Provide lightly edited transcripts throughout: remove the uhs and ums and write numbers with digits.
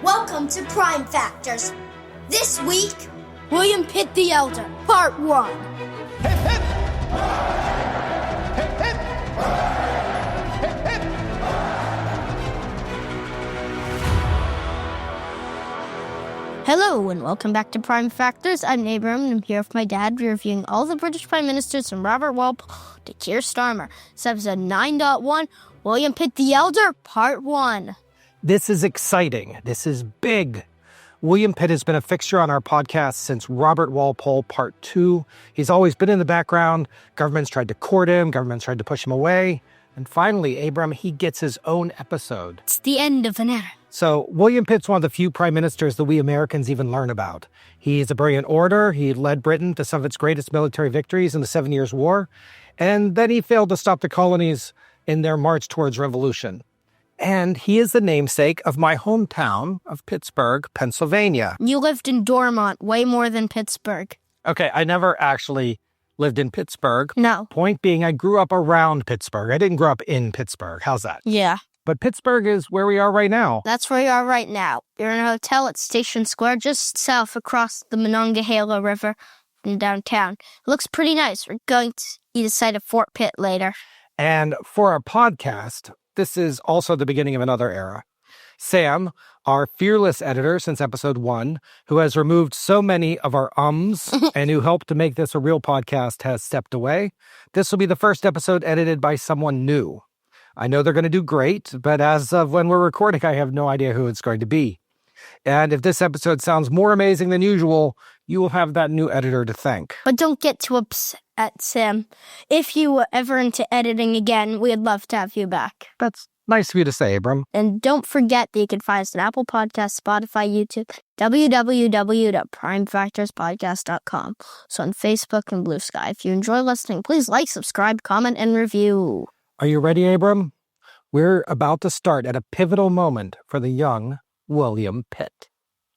Welcome to Prime Factors. This week, William Pitt the Elder, Part 1. Hip, hip! Hip, hip! Hip, hip! Hello, and welcome back to Prime Factors. I'm Abram, and I'm here with my dad, reviewing all the British Prime Ministers from Robert Walpole to Keir Starmer. It's episode 9.1, William Pitt the Elder, Part 1. This is exciting. This is big. William Pitt has been a fixture on our podcast since Robert Walpole Part 2. He's always been in the background. Governments tried to court him. Governments tried to push him away. And finally, Abram, he gets his own episode. It's the end of an era. So William Pitt's one of the few prime ministers that we Americans even learn about. He's a brilliant orator. He led Britain to some of its greatest military victories in the 7 Years' War. And then he failed to stop the colonies in their march towards revolution. And he is the namesake of my hometown of Pittsburgh, Pennsylvania. You lived in Dormont way more than Pittsburgh. Okay, I never actually lived in Pittsburgh. No. Point being, I grew up around Pittsburgh. I didn't grow up in Pittsburgh. How's that? Yeah. But Pittsburgh is where we are right now. That's where you are right now. You're in a hotel at Station Square, just south across the Monongahela River from downtown. It looks pretty nice. We're going to eat a side of Fort Pitt later. And for our podcast, this is also the beginning of another era. Sam, our fearless editor since episode 1, who has removed so many of our ums and who helped to make this a real podcast, has stepped away. This will be the first episode edited by someone new. I know they're going to do great, but as of when we're recording, I have no idea who it's going to be. And if this episode sounds more amazing than usual, you will have that new editor to thank. But don't get too upset, Sam. If you were ever into editing again, we'd love to have you back. That's nice of you to say, Abram. And don't forget that you can find us on Apple Podcasts, Spotify, YouTube, www.primefactorspodcast.com. So on Facebook and Blue Sky. If you enjoy listening, please like, subscribe, comment, and review. Are you ready, Abram? We're about to start at a pivotal moment for the young William Pitt.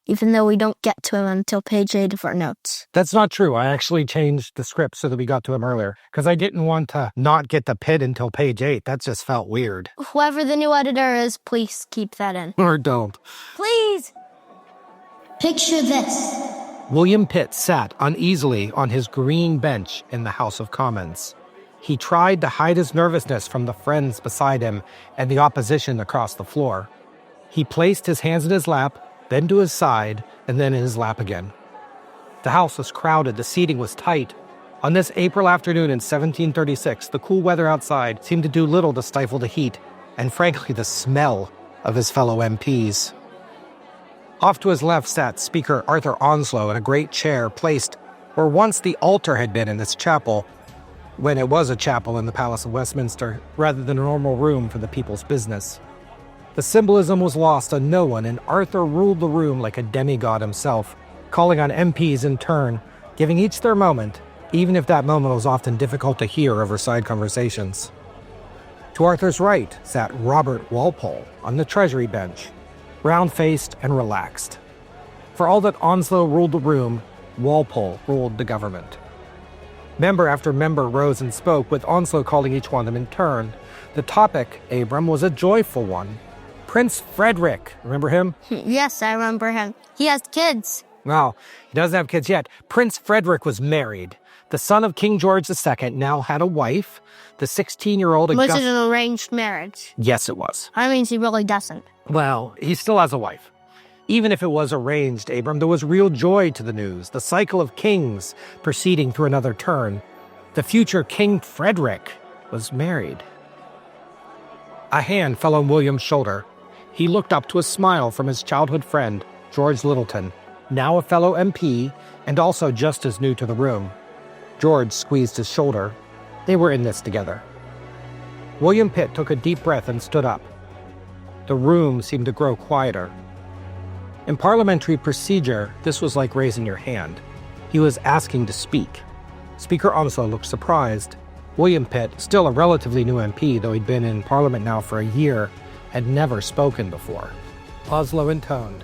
Even though we don't get to him until page 8 of our notes. That's not true. I actually changed the script so that we got to him earlier, because I didn't want to not get to Pitt until page 8. That just felt weird. Whoever the new editor is, please keep that in. Or don't. Please! picture this. William Pitt sat uneasily on his green bench in the House of Commons. He tried to hide his nervousness from the friends beside him and the opposition across the floor. He placed his hands in his lap, then to his side, and then in his lap again. The house was crowded, the seating was tight. On this April afternoon in 1736, the cool weather outside seemed to do little to stifle the heat, and frankly the smell of his fellow MPs. Off to his left sat Speaker Arthur Onslow in a great chair placed where once the altar had been in this chapel, when it was a chapel in the Palace of Westminster, rather than a normal room for the people's business. The symbolism was lost on no one, and Arthur ruled the room like a demigod himself, calling on MPs in turn, giving each their moment, even if that moment was often difficult to hear over side conversations. To Arthur's right sat Robert Walpole on the Treasury bench, round-faced and relaxed. For all that Onslow ruled the room, Walpole ruled the government. Member after member rose and spoke, with Onslow calling each one of them in turn. The topic, Abram, was a joyful one. Prince Frederick, remember him? Yes, I remember him. He has kids. Well, he doesn't have kids yet. Prince Frederick was married. The son of King George II now had a wife. The 16-year-old... Was it an arranged marriage? Yes, it was. That means he really doesn't. Well, he still has a wife. Even if it was arranged, Abram, there was real joy to the news. The cycle of kings proceeding through another turn. The future King Frederick was married. A hand fell on William's shoulder. He looked up to a smile from his childhood friend, George Littleton, now a fellow MP and also just as new to the room. George squeezed his shoulder. They were in this together. William Pitt took a deep breath and stood up. The room seemed to grow quieter. In parliamentary procedure, this was like raising your hand. He was asking to speak. Speaker Onslow looked surprised. William Pitt, still a relatively new MP, though he'd been in Parliament now for a year, had never spoken before. Onslow intoned,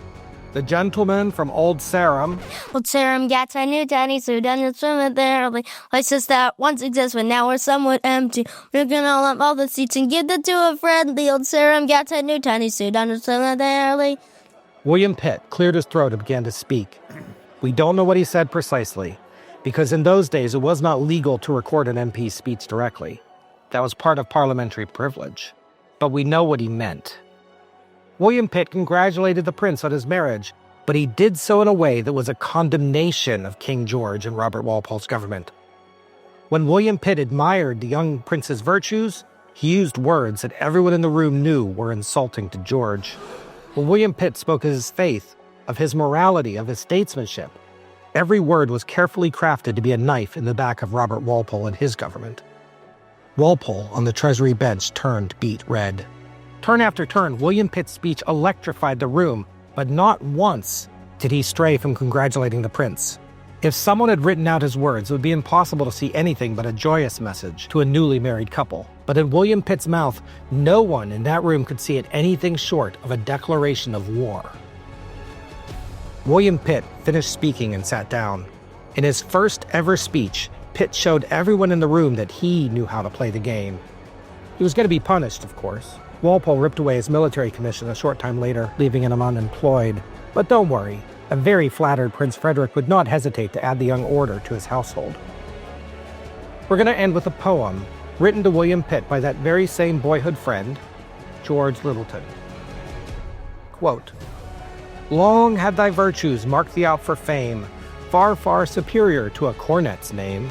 "The gentleman from Old Sarum." Old Sarum gets a new tiny suit and it's swimming there. Places that once existed but now are somewhat empty. We're gonna all up all the seats and give them to a friendly. Old Sarum gets a new tiny suit and it's swimming there. William Pitt cleared his throat and began to speak. We don't know what he said precisely, because in those days it was not legal to record an MP's speech directly. That was part of parliamentary privilege. But we know what he meant. William Pitt congratulated the prince on his marriage, but he did so in a way that was a condemnation of King George and Robert Walpole's government. When William Pitt admired the young prince's virtues, he used words that everyone in the room knew were insulting to George. When William Pitt spoke of his faith, of his morality, of his statesmanship, every word was carefully crafted to be a knife in the back of Robert Walpole and his government. Walpole, on the Treasury bench, turned beet red. Turn after turn, William Pitt's speech electrified the room, but not once did he stray from congratulating the prince. If someone had written out his words, it would be impossible to see anything but a joyous message to a newly married couple. But in William Pitt's mouth, no one in that room could see it anything short of a declaration of war. William Pitt finished speaking and sat down. In his first ever speech, Pitt showed everyone in the room that he knew how to play the game. He was going to be punished, of course. Walpole ripped away his military commission a short time later, leaving him unemployed. But don't worry, a very flattered Prince Frederick would not hesitate to add the young order to his household. We're going to end with a poem written to William Pitt by that very same boyhood friend, George Littleton. Quote, "Long had thy virtues marked thee out for fame, far, far superior to a cornet's name.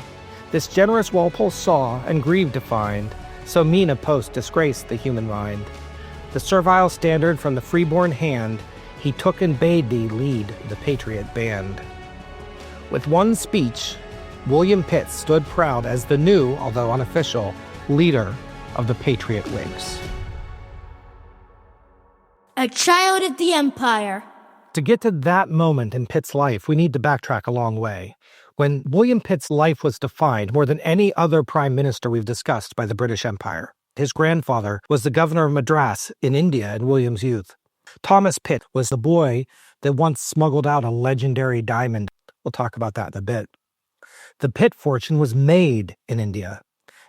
This generous Walpole saw and grieved to find so mean a post disgraced the human mind. The servile standard from the freeborn hand he took and bade thee lead the patriot band." With one speech, William Pitt stood proud as the new, although unofficial, leader of the Patriot Whigs. A child of the Empire. To get to that moment in Pitt's life, we need to backtrack a long way. When William Pitt's life was defined more than any other prime minister we've discussed by the British Empire. His grandfather was the governor of Madras in India in William's youth. Thomas Pitt was the boy that once smuggled out a legendary diamond. We'll talk about that in a bit. The Pitt fortune was made in India.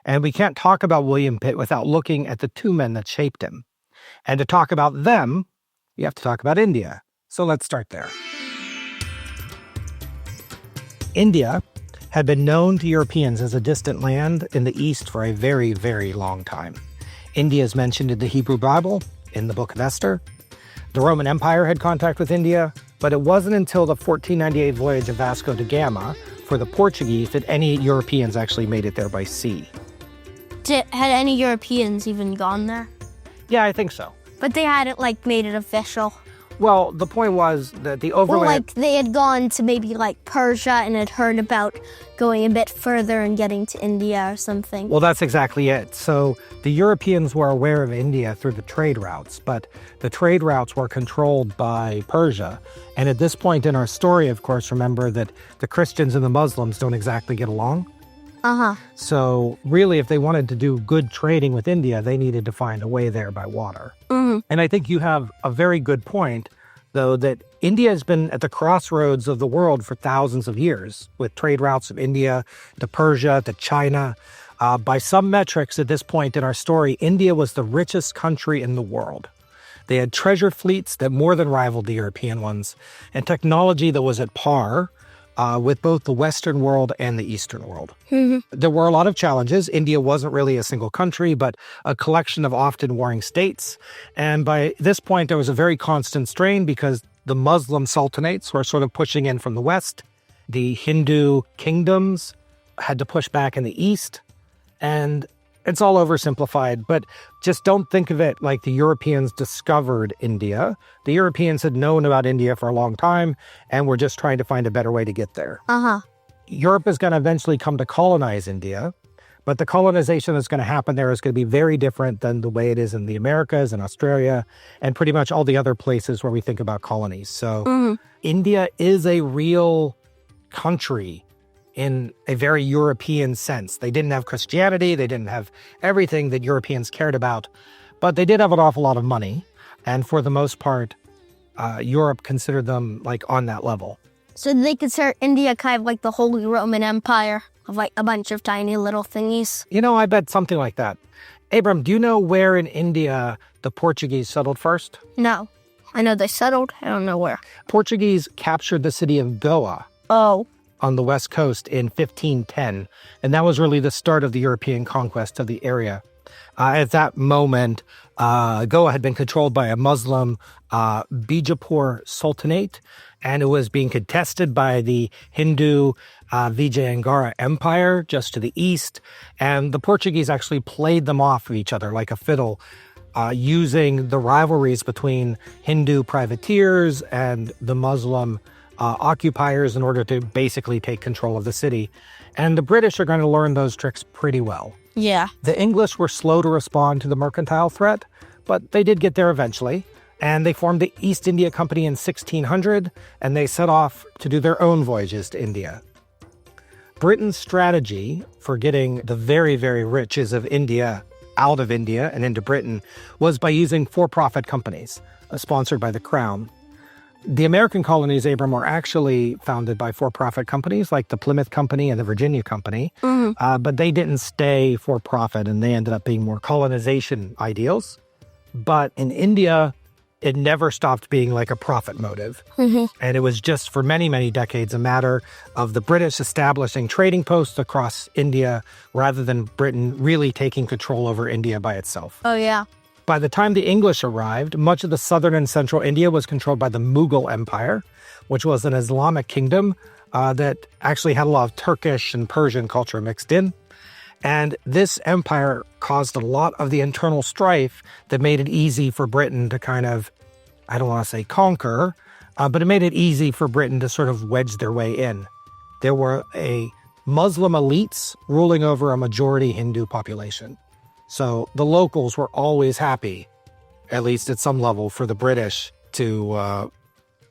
And we can't talk about William Pitt without looking at the two men that shaped him. And to talk about them, you have to talk about India. So let's start there. India had been known to Europeans as a distant land in the East for a very, very long time. India is mentioned in the Hebrew Bible, in the Book of Esther. The Roman Empire had contact with India, but it wasn't until the 1498 voyage of Vasco da Gama for the Portuguese that any Europeans actually made it there by sea. Had any Europeans even gone there? Yeah, I think so. But they hadn't, made it official. Well, the point was that the overland... they had gone to maybe, Persia and had heard about going a bit further and getting to India or something. Well, that's exactly it. So the Europeans were aware of India through the trade routes, but the trade routes were controlled by Persia. And at this point in our story, of course, remember that the Christians and the Muslims don't exactly get along. Uh-huh. So really, if they wanted to do good trading with India, they needed to find a way there by water. Mm-hmm. And I think you have a very good point, though, that India has been at the crossroads of the world for thousands of years, with trade routes from India to Persia to China. By some metrics at this point in our story, India was the richest country in the world. They had treasure fleets that more than rivaled the European ones, and technology that was at par with both the Western world and the Eastern world. Mm-hmm. There were a lot of challenges. India wasn't really a single country, but a collection of often warring states. And by this point, there was a very constant strain because the Muslim sultanates were sort of pushing in from the West. The Hindu kingdoms had to push back in the East. And it's all oversimplified, but just don't think of it like the Europeans discovered India. The Europeans had known about India for a long time, and were just trying to find a better way to get there. Uh-huh. Europe is going to eventually come to colonize India, but the colonization that's going to happen there is going to be very different than the way it is in the Americas and Australia and pretty much all the other places where we think about colonies. So India is a real country in a very European sense. They didn't have Christianity, they didn't have everything that Europeans cared about, but they did have an awful lot of money. And for the most part, Europe considered them on that level. So they consider India kind of like the Holy Roman Empire of a bunch of tiny little thingies? I bet something like that. Abram, do you know where in India the Portuguese settled first? No. I know they settled. I don't know where. Portuguese captured the city of Goa Oh. on the west coast in 1510, and that was really the start of the European conquest of the area. At that moment, Goa had been controlled by a Muslim Bijapur Sultanate, and it was being contested by the Hindu Vijayanagar Empire just to the east. And the Portuguese actually played them off of each other like a fiddle, using the rivalries between Hindu privateers and the Muslim occupiers in order to basically take control of the city. And the British are going to learn those tricks pretty well. Yeah. The English were slow to respond to the mercantile threat, but they did get there eventually. And they formed the East India Company in 1600, and they set off to do their own voyages to India. Britain's strategy for getting the very, very riches of India out of India and into Britain was by using for-profit companies, sponsored by the Crown. The American colonies, Abram, were actually founded by for-profit companies like the Plymouth Company and the Virginia Company, but they didn't stay for-profit, and they ended up being more colonization ideals. But in India, it never stopped being like a profit motive. And it was just for many, many decades a matter of the British establishing trading posts across India rather than Britain really taking control over India by itself. Oh, yeah. By the time the English arrived, much of the southern and central India was controlled by the Mughal Empire, which was an Islamic kingdom that actually had a lot of Turkish and Persian culture mixed in. And this empire caused a lot of the internal strife that made it easy for Britain to kind of, I don't want to say conquer, but it made it easy for Britain to sort of wedge their way in. There were Muslim elites ruling over a majority Hindu population. So the locals were always happy, at least at some level, for the British to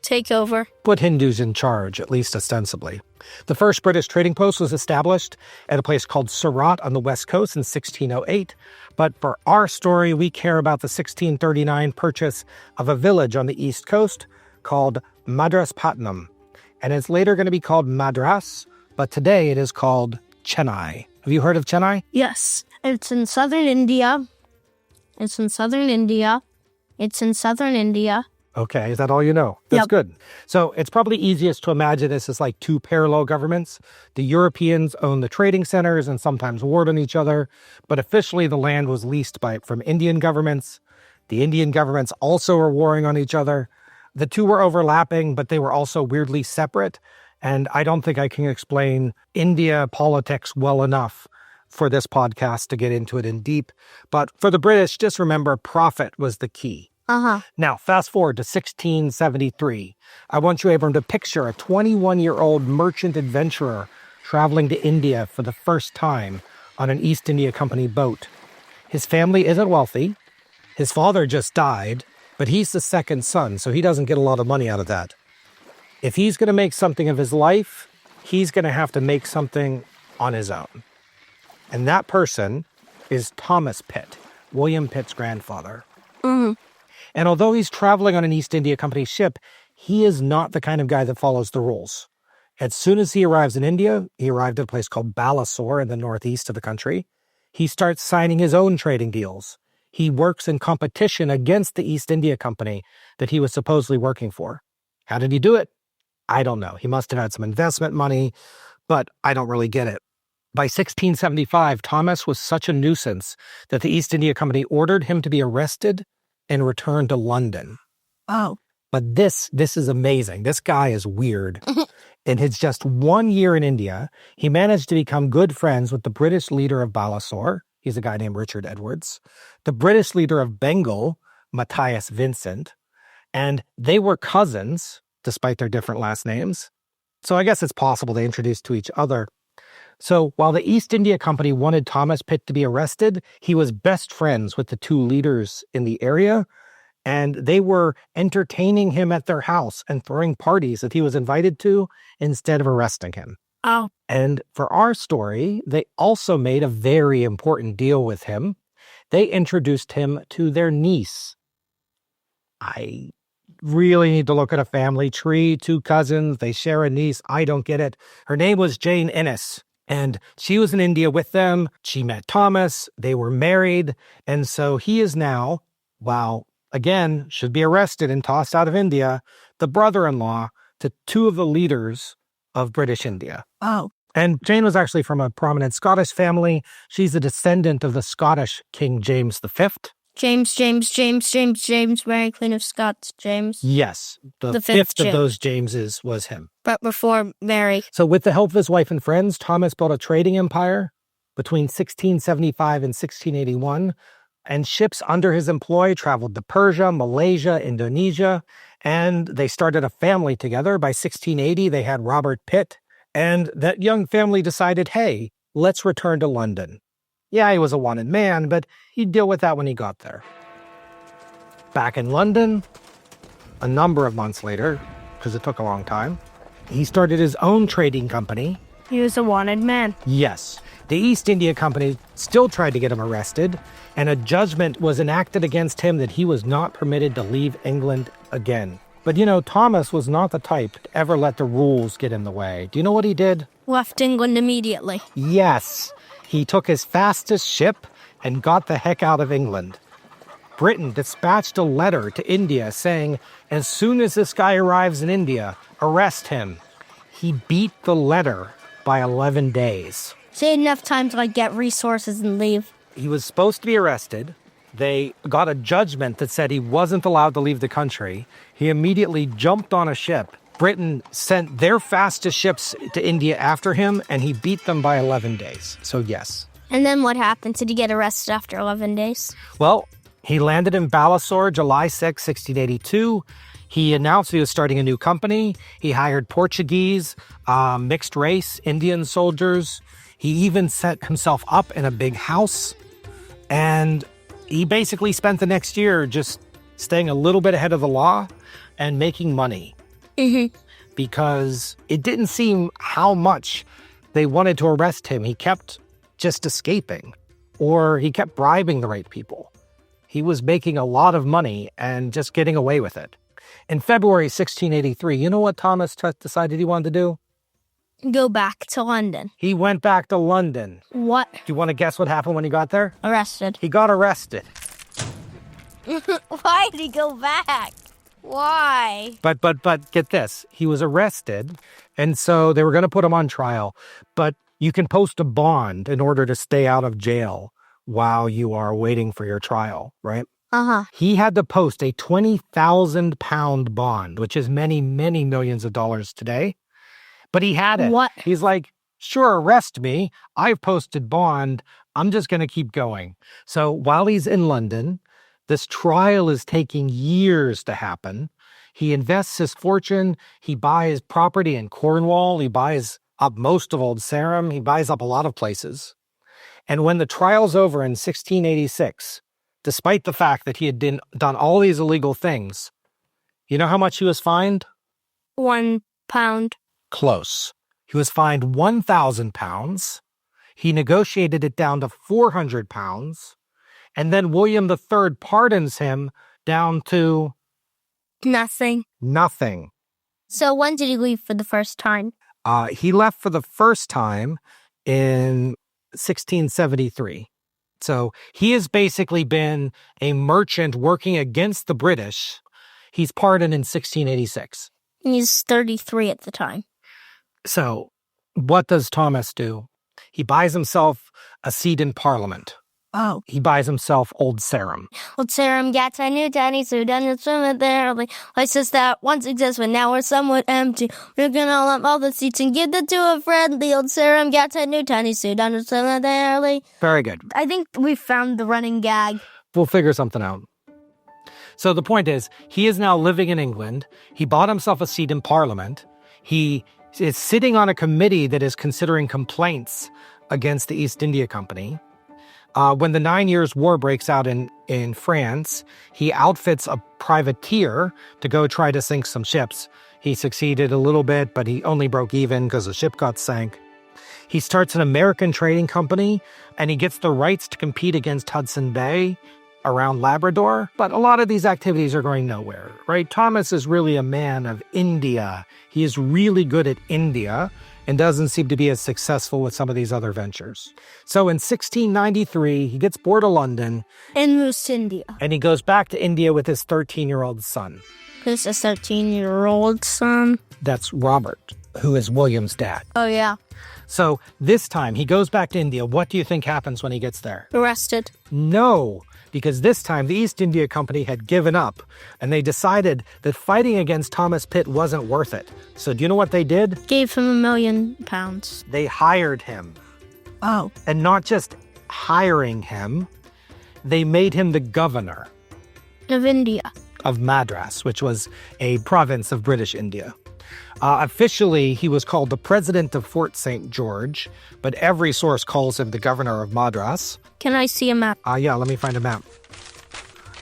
take over, put Hindus in charge, at least ostensibly. The first British trading post was established at a place called Surat on the west coast in 1608. But for our story, we care about the 1639 purchase of a village on the east coast called Madraspatnam. And it's later going to be called Madras, but today it is called Chennai. Have you heard of Chennai? Yes. It's in southern India. It's in southern India. It's in southern India. Okay, is that all you know? That's good. So it's probably easiest to imagine this as like two parallel governments. The Europeans own the trading centers and sometimes warred on each other, but officially the land was leased from Indian governments. The Indian governments also were warring on each other. The two were overlapping, but they were also weirdly separate. And I don't think I can explain India politics well enough for this podcast to get into it in deep. But for the British, just remember profit was the key. Now, fast forward to 1673. I want you, Abram, to picture a 21-year-old merchant adventurer traveling to India for the first time on an East India Company boat. His family isn't wealthy. His father just died, but he's the second son, so he doesn't get a lot of money out of that. If he's going to make something of his life, he's going to have to make something on his own. And that person is Thomas Pitt, William Pitt's grandfather. And although he's traveling on an East India Company ship, he is not the kind of guy that follows the rules. As soon as he arrives in India, he arrived at a place called Balasore in the northeast of the country. He starts signing his own trading deals. He works in competition against the East India Company that he was supposedly working for. How did he do it? I don't know. He must have had some investment money, but I don't really get it. By 1675, Thomas was such a nuisance that the East India Company ordered him to be arrested and returned to London. Oh. But this is amazing. This guy is weird. In his just 1 year in India, he managed to become good friends with the British leader of Balasore. He's a guy named Richard Edwards. The British leader of Bengal, Matthias Vincent. And they were cousins, despite their different last names. So I guess it's possible they introduced to each other. So while the East India Company wanted Thomas Pitt to be arrested, he was best friends with the two leaders in the area, and they were entertaining him at their house and throwing parties that he was invited to instead of arresting him. Oh. And for our story, they also made a very important deal with him. They introduced him to their niece. I really need to look at a family tree, two cousins, they share a niece. I don't get it. Her name was Jane Innes. And she was in India with them. She met Thomas. They were married. And so he is now, again, should be arrested and tossed out of India, the brother-in-law to two of the leaders of British India. Oh. And Jane was actually from a prominent Scottish family. She's a descendant of the Scottish King James V. James, Mary Queen of Scots, James. Yes, the fifth of those Jameses was him. But before Mary. So with the help of his wife and friends, Thomas built a trading empire between 1675 and 1681, and ships under his employ traveled to Persia, Malaysia, Indonesia, and they started a family together. By 1680, they had Robert Pitt, and that young family decided, hey, let's return to London. Yeah, he was a wanted man, but he'd deal with that when he got there. Back in London, a number of months later, because it took a long time, he started his own trading company. He was a wanted man. Yes. The East India Company still tried to get him arrested, and a judgment was enacted against him that he was not permitted to leave England again. But Thomas was not the type to ever let the rules get in the way. Do you know what he did? Left England immediately. Yes. He took his fastest ship and got the heck out of England. Britain dispatched a letter to India saying, as soon as this guy arrives in India, arrest him. He beat the letter by 11 days. So he had enough time to get resources and leave. He was supposed to be arrested. They got a judgment that said he wasn't allowed to leave the country. He immediately jumped on a ship. Britain sent their fastest ships to India after him, and he beat them by 11 days. So yes. And then what happened? Did he get arrested after 11 days? Well, he landed in Balasore, July 6, 1682. He announced he was starting a new company. He hired Portuguese, mixed race, Indian soldiers. He even set himself up in a big house. And he basically spent the next year just staying a little bit ahead of the law and making money. Mm-hmm. Because it didn't seem how much they wanted to arrest him. He kept just escaping, or he kept bribing the right people. He was making a lot of money and just getting away with it. In February 1683, you know what Thomas decided he wanted to do? Go back to London. He went back to London. What? Do you want to guess what happened when he got there? Arrested. He got arrested. Why did he go back? Why? But get this. He was arrested, and so they were going to put him on trial. But you can post a bond in order to stay out of jail while you are waiting for your trial, right? Uh-huh. He had to post a 20,000 pound bond, which is many, many millions of dollars today. But he had it. What? He's like, sure, arrest me. I've posted bond. I'm just going to keep going. So while he's in London, this trial is taking years to happen. He invests his fortune. He buys property in Cornwall. He buys up most of Old Sarum. He buys up a lot of places. And when the trial's over in 1686, despite the fact that he had done all these illegal things, you know how much he was fined? 1 pound. Close. He was fined 1,000 pounds. He negotiated it down to 400 pounds. And then William III pardons him down to Nothing. nothing. So when did he leave for the first time? He left for the first time in 1673. So he has basically been a merchant working against the British. He's pardoned in 1686. He's 33 at the time. So what does Thomas do? He buys himself a seat in Parliament. Oh. He buys himself Old Sarum. Old Sarum gets a new tiny suit and it's swim there. Places that once exist but now are somewhat empty. We're gonna all the seats and give them to a friendly. Old Sarum gets a new tiny suit and it's swim there. Very good. I think we found the running gag. We'll figure something out. So the point is, he is now living in England. He bought himself a seat in Parliament. He is sitting on a committee that is considering complaints against the East India Company. When the 9 Years' War breaks out in France, he outfits a privateer to go try to sink some ships. He succeeded a little bit, but he only broke even because the ship got sank. He starts an American trading company, and he gets the rights to compete against Hudson Bay around Labrador. But a lot of these activities are going nowhere, right? Thomas is really a man of India. He is really good at India, and doesn't seem to be as successful with some of these other ventures. So in 1693, he gets bored of London. And moves to India. And he goes back to India with his 13-year-old son. Who's a 13-year-old son? That's Robert, who is William's dad. Oh, yeah. So this time, he goes back to India. What do you think happens when he gets there? Arrested. No, because this time the East India Company had given up, and they decided that fighting against Thomas Pitt wasn't worth it. So do you know what they did? Gave him £1 million. They hired him. Oh. And not just hiring him, they made him the governor Of India. of Madras, which was a province of British India. Officially, he was called the president of Fort St. George, but every source calls him the governor of Madras. Can I see a map? Yeah, let me find a map.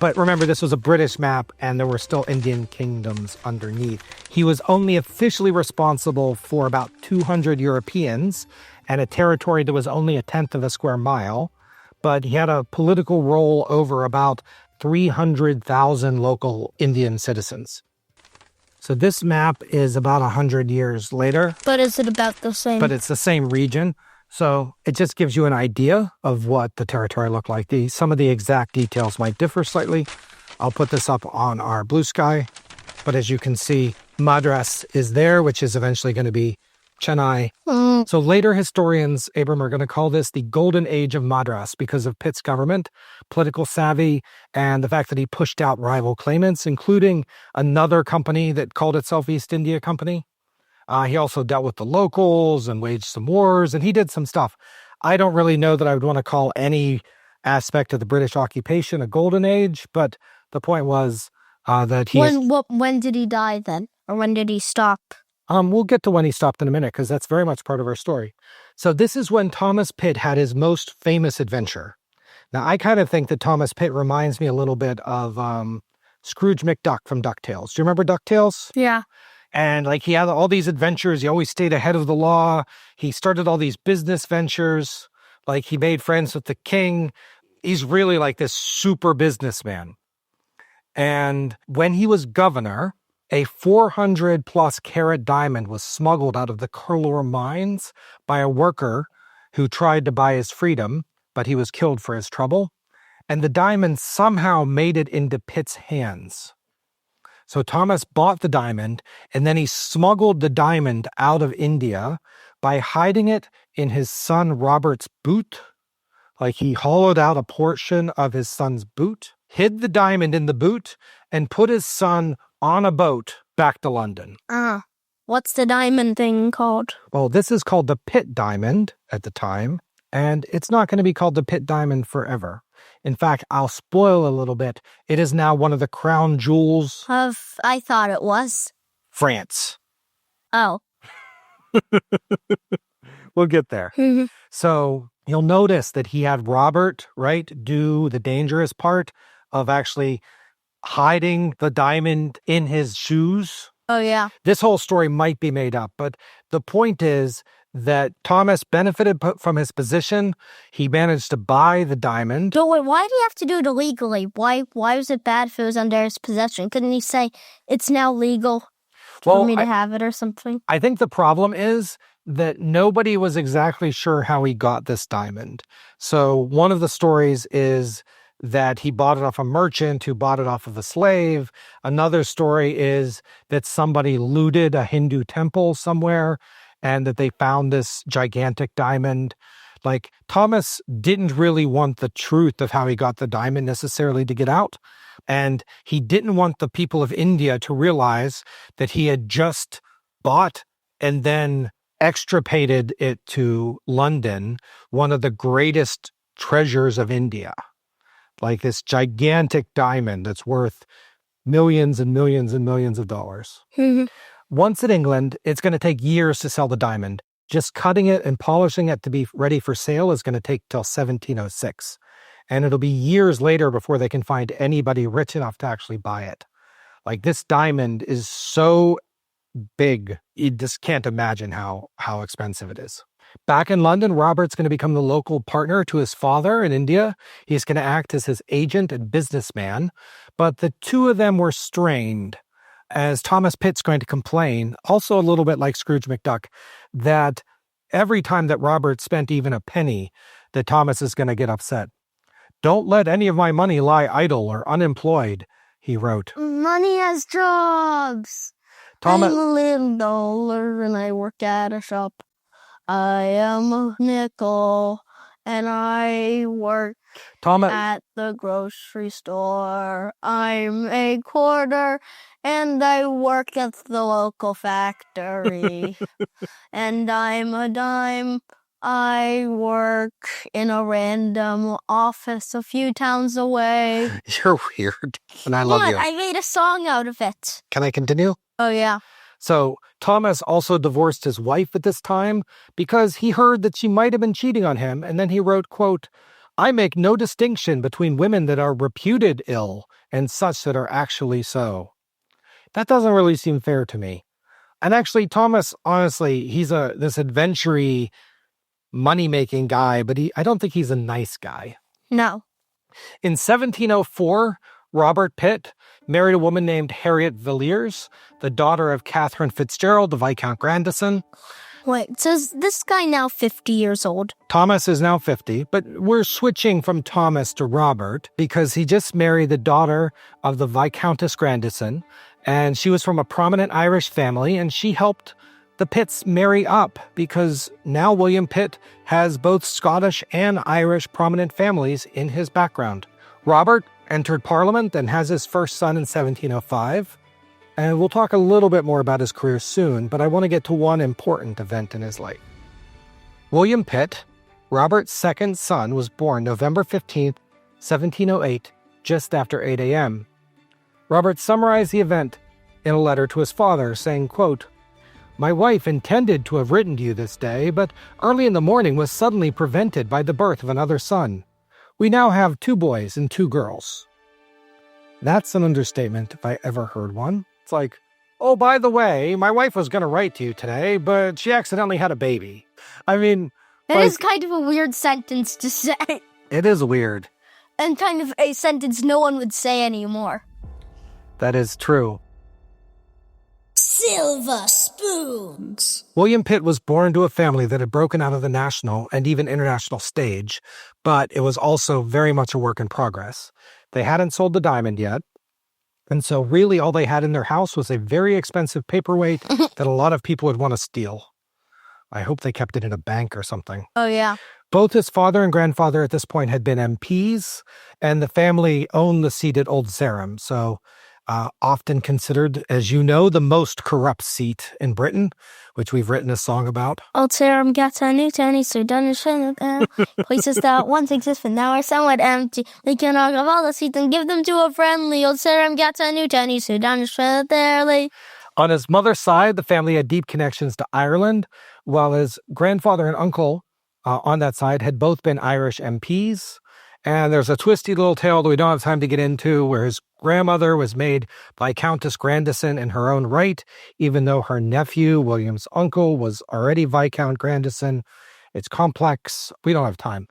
But remember, this was a British map, and there were still Indian kingdoms underneath. He was only officially responsible for about 200 Europeans and a territory that was only a tenth of a square mile, but he had a political role over about 300,000 local Indian citizens. So this map is about 100 years later. But is it about the same? But it's the same region. So it just gives you an idea of what the territory looked like. Some of the exact details might differ slightly. I'll put this up on our blue sky. But as you can see, Madras is there, which is eventually going to be Chennai. So later historians, Abram, are going to call this the golden age of Madras because of Pitt's government, political savvy, and the fact that he pushed out rival claimants, including another company that called itself East India Company. He also dealt with the locals and waged some wars, and he did some stuff. I don't really know that I would want to call any aspect of the British occupation a golden age, but the point was that he... When did he die then? Or when did he stop? We'll get to when he stopped in a minute, because that's very much part of our story. So this is when Thomas Pitt had his most famous adventure. Now, I kind of think that Thomas Pitt reminds me a little bit of Scrooge McDuck from DuckTales. Do you remember DuckTales? Yeah. And like he had all these adventures. He always stayed ahead of the law. He started all these business ventures. Like he made friends with the king. He's really like this super businessman. And when he was governor, a 400 plus carat diamond was smuggled out of the Kurlur mines by a worker who tried to buy his freedom, but he was killed for his trouble. And the diamond somehow made it into Pitt's hands. So Thomas bought the diamond, and then he smuggled the diamond out of India by hiding it in his son Robert's boot. Like he hollowed out a portion of his son's boot, hid the diamond in the boot, and put his son on a boat back to London. What's the diamond thing called? Well, this is called the Pitt diamond at the time, and it's not going to be called the Pitt diamond forever. In fact, I'll spoil a little bit. It is now one of the crown jewels of, I thought it was. France. Oh. We'll get there. So you'll notice that he had Robert, right, do the dangerous part of actually hiding the diamond in his shoes. Oh, yeah. This whole story might be made up, but the point is that Thomas benefited from his position. He managed to buy the diamond. But wait, why did he have to do it illegally? Why was it bad if it was under his possession? Couldn't he say, it's now legal for me to have it or something? I think the problem is that nobody was exactly sure how he got this diamond. So one of the stories is that he bought it off a merchant who bought it off of a slave. Another story is that somebody looted a Hindu temple somewhere and that they found this gigantic diamond. Like, Thomas didn't really want the truth of how he got the diamond necessarily to get out. And he didn't want the people of India to realize that he had just bought and then extirpated it to London, one of the greatest treasures of India. Like this gigantic diamond that's worth millions and millions and millions of dollars. Once in England, it's going to take years to sell the diamond. Just cutting it and polishing it to be ready for sale is going to take till 1706. And it'll be years later before they can find anybody rich enough to actually buy it. Like, this diamond is so big, you just can't imagine how expensive it is. Back in London, Robert's going to become the local partner to his father in India. He's going to act as his agent and businessman. But the two of them were strained. as Thomas Pitt's going to complain, also a little bit like Scrooge McDuck, that every time that Robert spent even a penny, that Thomas is going to get upset. "Don't let any of my money lie idle or unemployed," he wrote. Money has jobs. Thomas, I'm a little dollar and I work at a shop. I am a nickel and I work Thomas, at the grocery store. I'm a quarter and I work at the local factory. And I'm a dime. I work in a random office a few towns away. you're weird, and I love What? you. I made a song out of it. Can I continue? Oh, yeah. So Thomas also divorced his wife at this time because he heard that she might have been cheating on him, and then he wrote, quote, "I make no distinction between women that are reputed ill and such that are actually so." That doesn't really seem fair to me. And actually, Thomas, honestly, he's this adventure-y, money-making guy, but I don't think he's a nice guy. No. In 1704, Robert Pitt married a woman named Harriet Villiers, the daughter of Catherine Fitzgerald, the Viscount Grandison. Wait, so is this guy now 50 years old? Thomas is now 50, but we're switching from Thomas to Robert because he just married the daughter of the Viscountess Grandison, and she was from a prominent Irish family, and she helped the Pitts marry up because now William Pitt has both Scottish and Irish prominent families in his background. Robert entered Parliament and has his first son in 1705. And we'll talk a little bit more about his career soon, but I want to get to one important event in his life. William Pitt, Robert's second son, was born November 15th, 1708, just after 8 a.m. Robert summarized the event in a letter to his father, saying, quote, "My wife intended to have written to you this day, but early in the morning was suddenly prevented by the birth of another son. We now have 2 boys and 2 girls." That's an understatement if I ever heard one. It's like, "Oh, by the way, my wife was going to write to you today, but she accidentally had a baby." I mean, It is kind of a weird sentence to say. It is weird. And kind of a sentence no one would say anymore. That is true. Silver spoons. William Pitt was born to a family that had broken out of the national and even international stage, but it was also very much a work in progress. They hadn't sold the diamond yet, and so really all they had in their house was a very expensive paperweight that a lot of people would want to steal. I hope they kept it in a bank or something. Oh, yeah. Both his father and grandfather at this point had been MPs, and the family owned the seat at Old Sarum, so often considered, as you know, the most corrupt seat in Britain, which we've written a song about. Old Sarum got a new tenny, so done a shit places that once existed now are somewhat empty. We can all of all the seats and give them to a friendly. Old Sarum got a new tenny, so done a shit there. On his mother's side, the family had deep connections to Ireland, while his grandfather and uncle on that side had both been Irish MPs. And there's a twisty little tale that we don't have time to get into where his grandmother was made Viscountess Grandison in her own right, even though her nephew, William's uncle, was already Viscount Grandison. It's complex. We don't have time.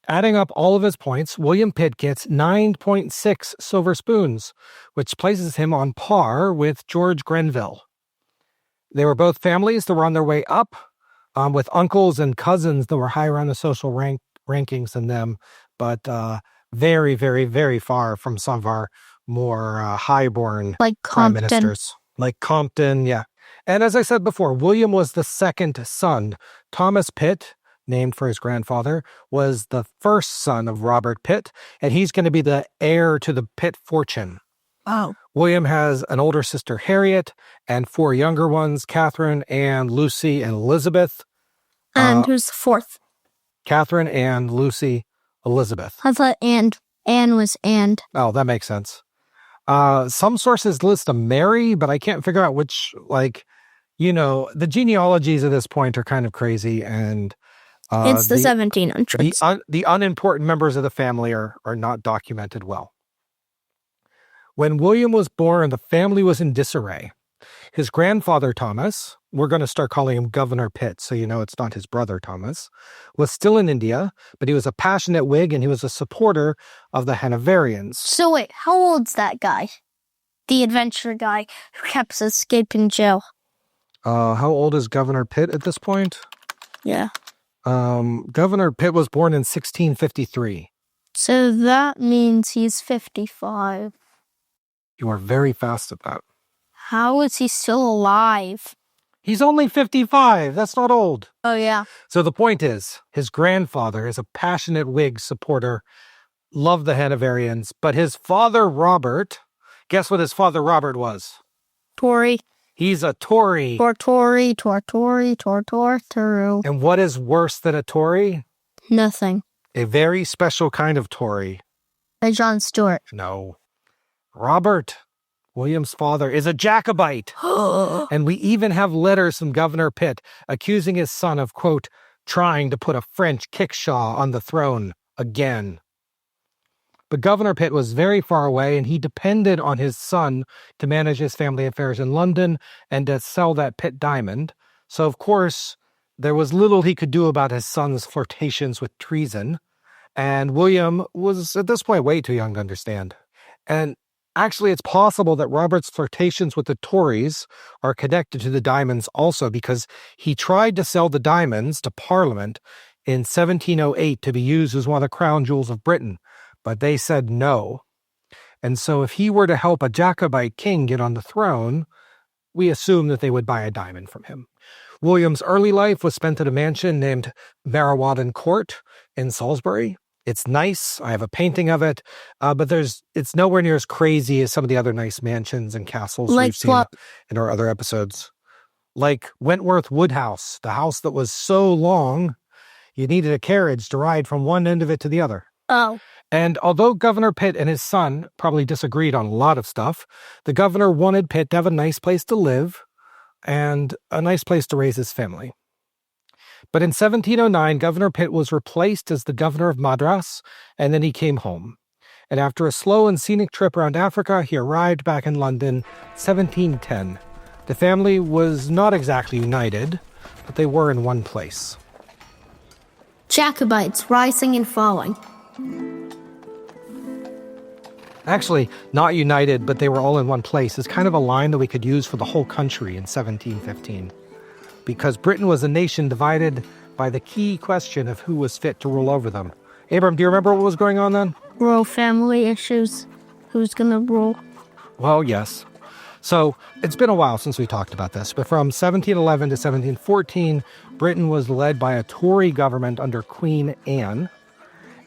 Adding up all of his points, William Pitt gets 9.6 silver spoons, which places him on par with George Grenville. They were both families that were on their way up, with uncles and cousins that were higher on the social rankings than them, but very, very, very far from some of our more highborn prime ministers. Like Compton, yeah. And as I said before, William was the second son. Thomas Pitt, named for his grandfather, was the first son of Robert Pitt, and he's going to be the heir to the Pitt fortune. Oh. William has an older sister, Harriet, and 4 younger ones, Catherine, Anne, Lucy, and Elizabeth. And who's the fourth? Catherine, Anne, Lucy, Elizabeth. I thought Anne was and. Oh, that makes sense. Some sources list a Mary, but I can't figure out which, the genealogies at this point are kind of crazy, and it's the 1700s. The unimportant members of the family are not documented well. When William was born, the family was in disarray. His grandfather, Thomas, we're going to start calling him Governor Pitt, so you know it's not his brother, Thomas, was still in India, but he was a passionate Whig and he was a supporter of the Hanoverians. So wait, how old's that guy? The adventure guy who kept escaping jail. How old is Governor Pitt at this point? Yeah. Governor Pitt was born in 1653. So that means he's 55. You are very fast at that. How is he still alive? He's only 55. That's not old. Oh, yeah. So the point is, his grandfather is a passionate Whig supporter, loved the Hanoverians, but his father, Robert, guess what his father, Robert, was? Tory. He's a Tory. Tory. And what is worse than a Tory? Nothing. A very special kind of Tory. By John Stewart. No. Robert, William's father, is a Jacobite. And we even have letters from Governor Pitt accusing his son of, quote, trying to put a French kickshaw on the throne again. But Governor Pitt was very far away, and he depended on his son to manage his family affairs in London and to sell that Pitt diamond. So, of course, there was little he could do about his son's flirtations with treason. And William was, at this point, way too young to understand. And actually, it's possible that Robert's flirtations with the Tories are connected to the diamonds also, because he tried to sell the diamonds to Parliament in 1708 to be used as one of the crown jewels of Britain. But they said no. And so if he were to help a Jacobite king get on the throne, we assume that they would buy a diamond from him. William's early life was spent at a mansion named Marawadden Court in Salisbury. It's nice. I have a painting of it, but it's nowhere near as crazy as some of the other nice mansions and castles we've seen in our other episodes. Like Wentworth Woodhouse, the house that was so long, you needed a carriage to ride from one end of it to the other. Oh. And although Governor Pitt and his son probably disagreed on a lot of stuff, the governor wanted Pitt to have a nice place to live and a nice place to raise his family. But in 1709, Governor Pitt was replaced as the governor of Madras, and then he came home. And after a slow and scenic trip around Africa, he arrived back in London 1710. The family was not exactly united, but they were in one place. Jacobites rising and falling. Actually, not united, but they were all in one place is kind of a line that we could use for the whole country in 1715. Because Britain was a nation divided by the key question of who was fit to rule over them. Abram, do you remember what was going on then? Royal family issues. Who's going to rule? Well, yes. So it's been a while since we talked about this, but from 1711 to 1714, Britain was led by a Tory government under Queen Anne.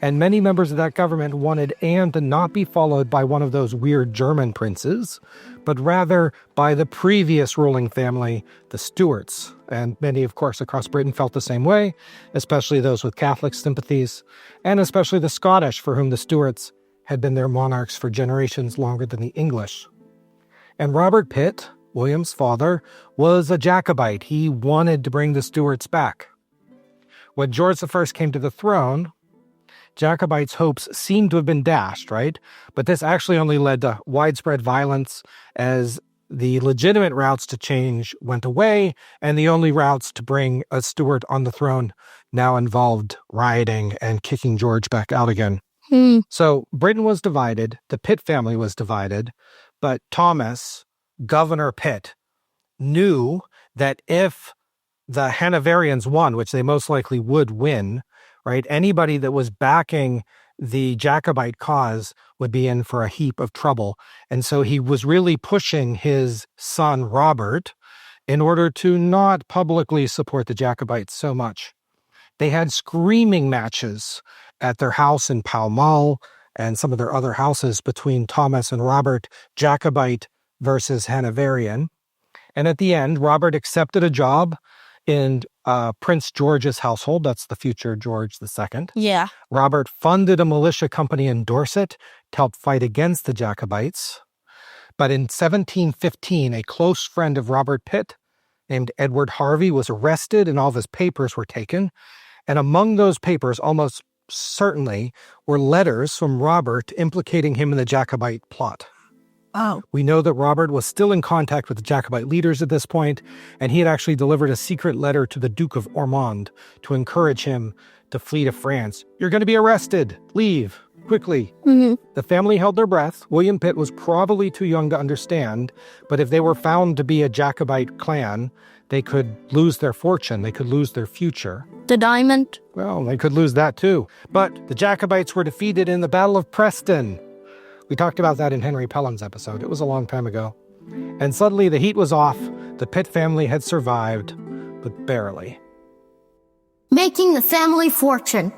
And many members of that government wanted Anne to not be followed by one of those weird German princes, but rather by the previous ruling family, the Stuarts. And many, of course, across Britain felt the same way, especially those with Catholic sympathies, and especially the Scottish, for whom the Stuarts had been their monarchs for generations longer than the English. And Robert Pitt, William's father, was a Jacobite. He wanted to bring the Stuarts back. When George I came to the throne, Jacobites' hopes seem to have been dashed, right? But this actually only led to widespread violence as the legitimate routes to change went away, and the only routes to bring a Stuart on the throne now involved rioting and kicking George back out again. So Britain was divided, the Pitt family was divided, but Thomas, Governor Pitt, knew that if the Hanoverians won, which they most likely would win, right? Anybody that was backing the Jacobite cause would be in for a heap of trouble. And so he was really pushing his son, Robert, in order to not publicly support the Jacobites so much. They had screaming matches at their house in Pall Mall and some of their other houses between Thomas and Robert, Jacobite versus Hanoverian. And at the end, Robert accepted a job in Prince George's household. That's the future George II. Yeah. Robert funded a militia company in Dorset to help fight against the Jacobites. But in 1715, a close friend of Robert Pitt named Edward Harvey was arrested and all of his papers were taken. And among those papers, almost certainly, were letters from Robert implicating him in the Jacobite plot. Oh. We know that Robert was still in contact with the Jacobite leaders at this point, and he had actually delivered a secret letter to the Duke of Ormond to encourage him to flee to France. You're going to be arrested. Leave. quickly. Mm-hmm. The family held their breath. William Pitt was probably too young to understand, but if they were found to be a Jacobite clan, they could lose their fortune. They could lose their future. The diamond? Well, they could lose that too. But the Jacobites were defeated in the Battle of Preston. We talked about that in Henry Pelham's episode. It was a long time ago. And suddenly the heat was off. The Pitt family had survived, but barely. Making the family fortune.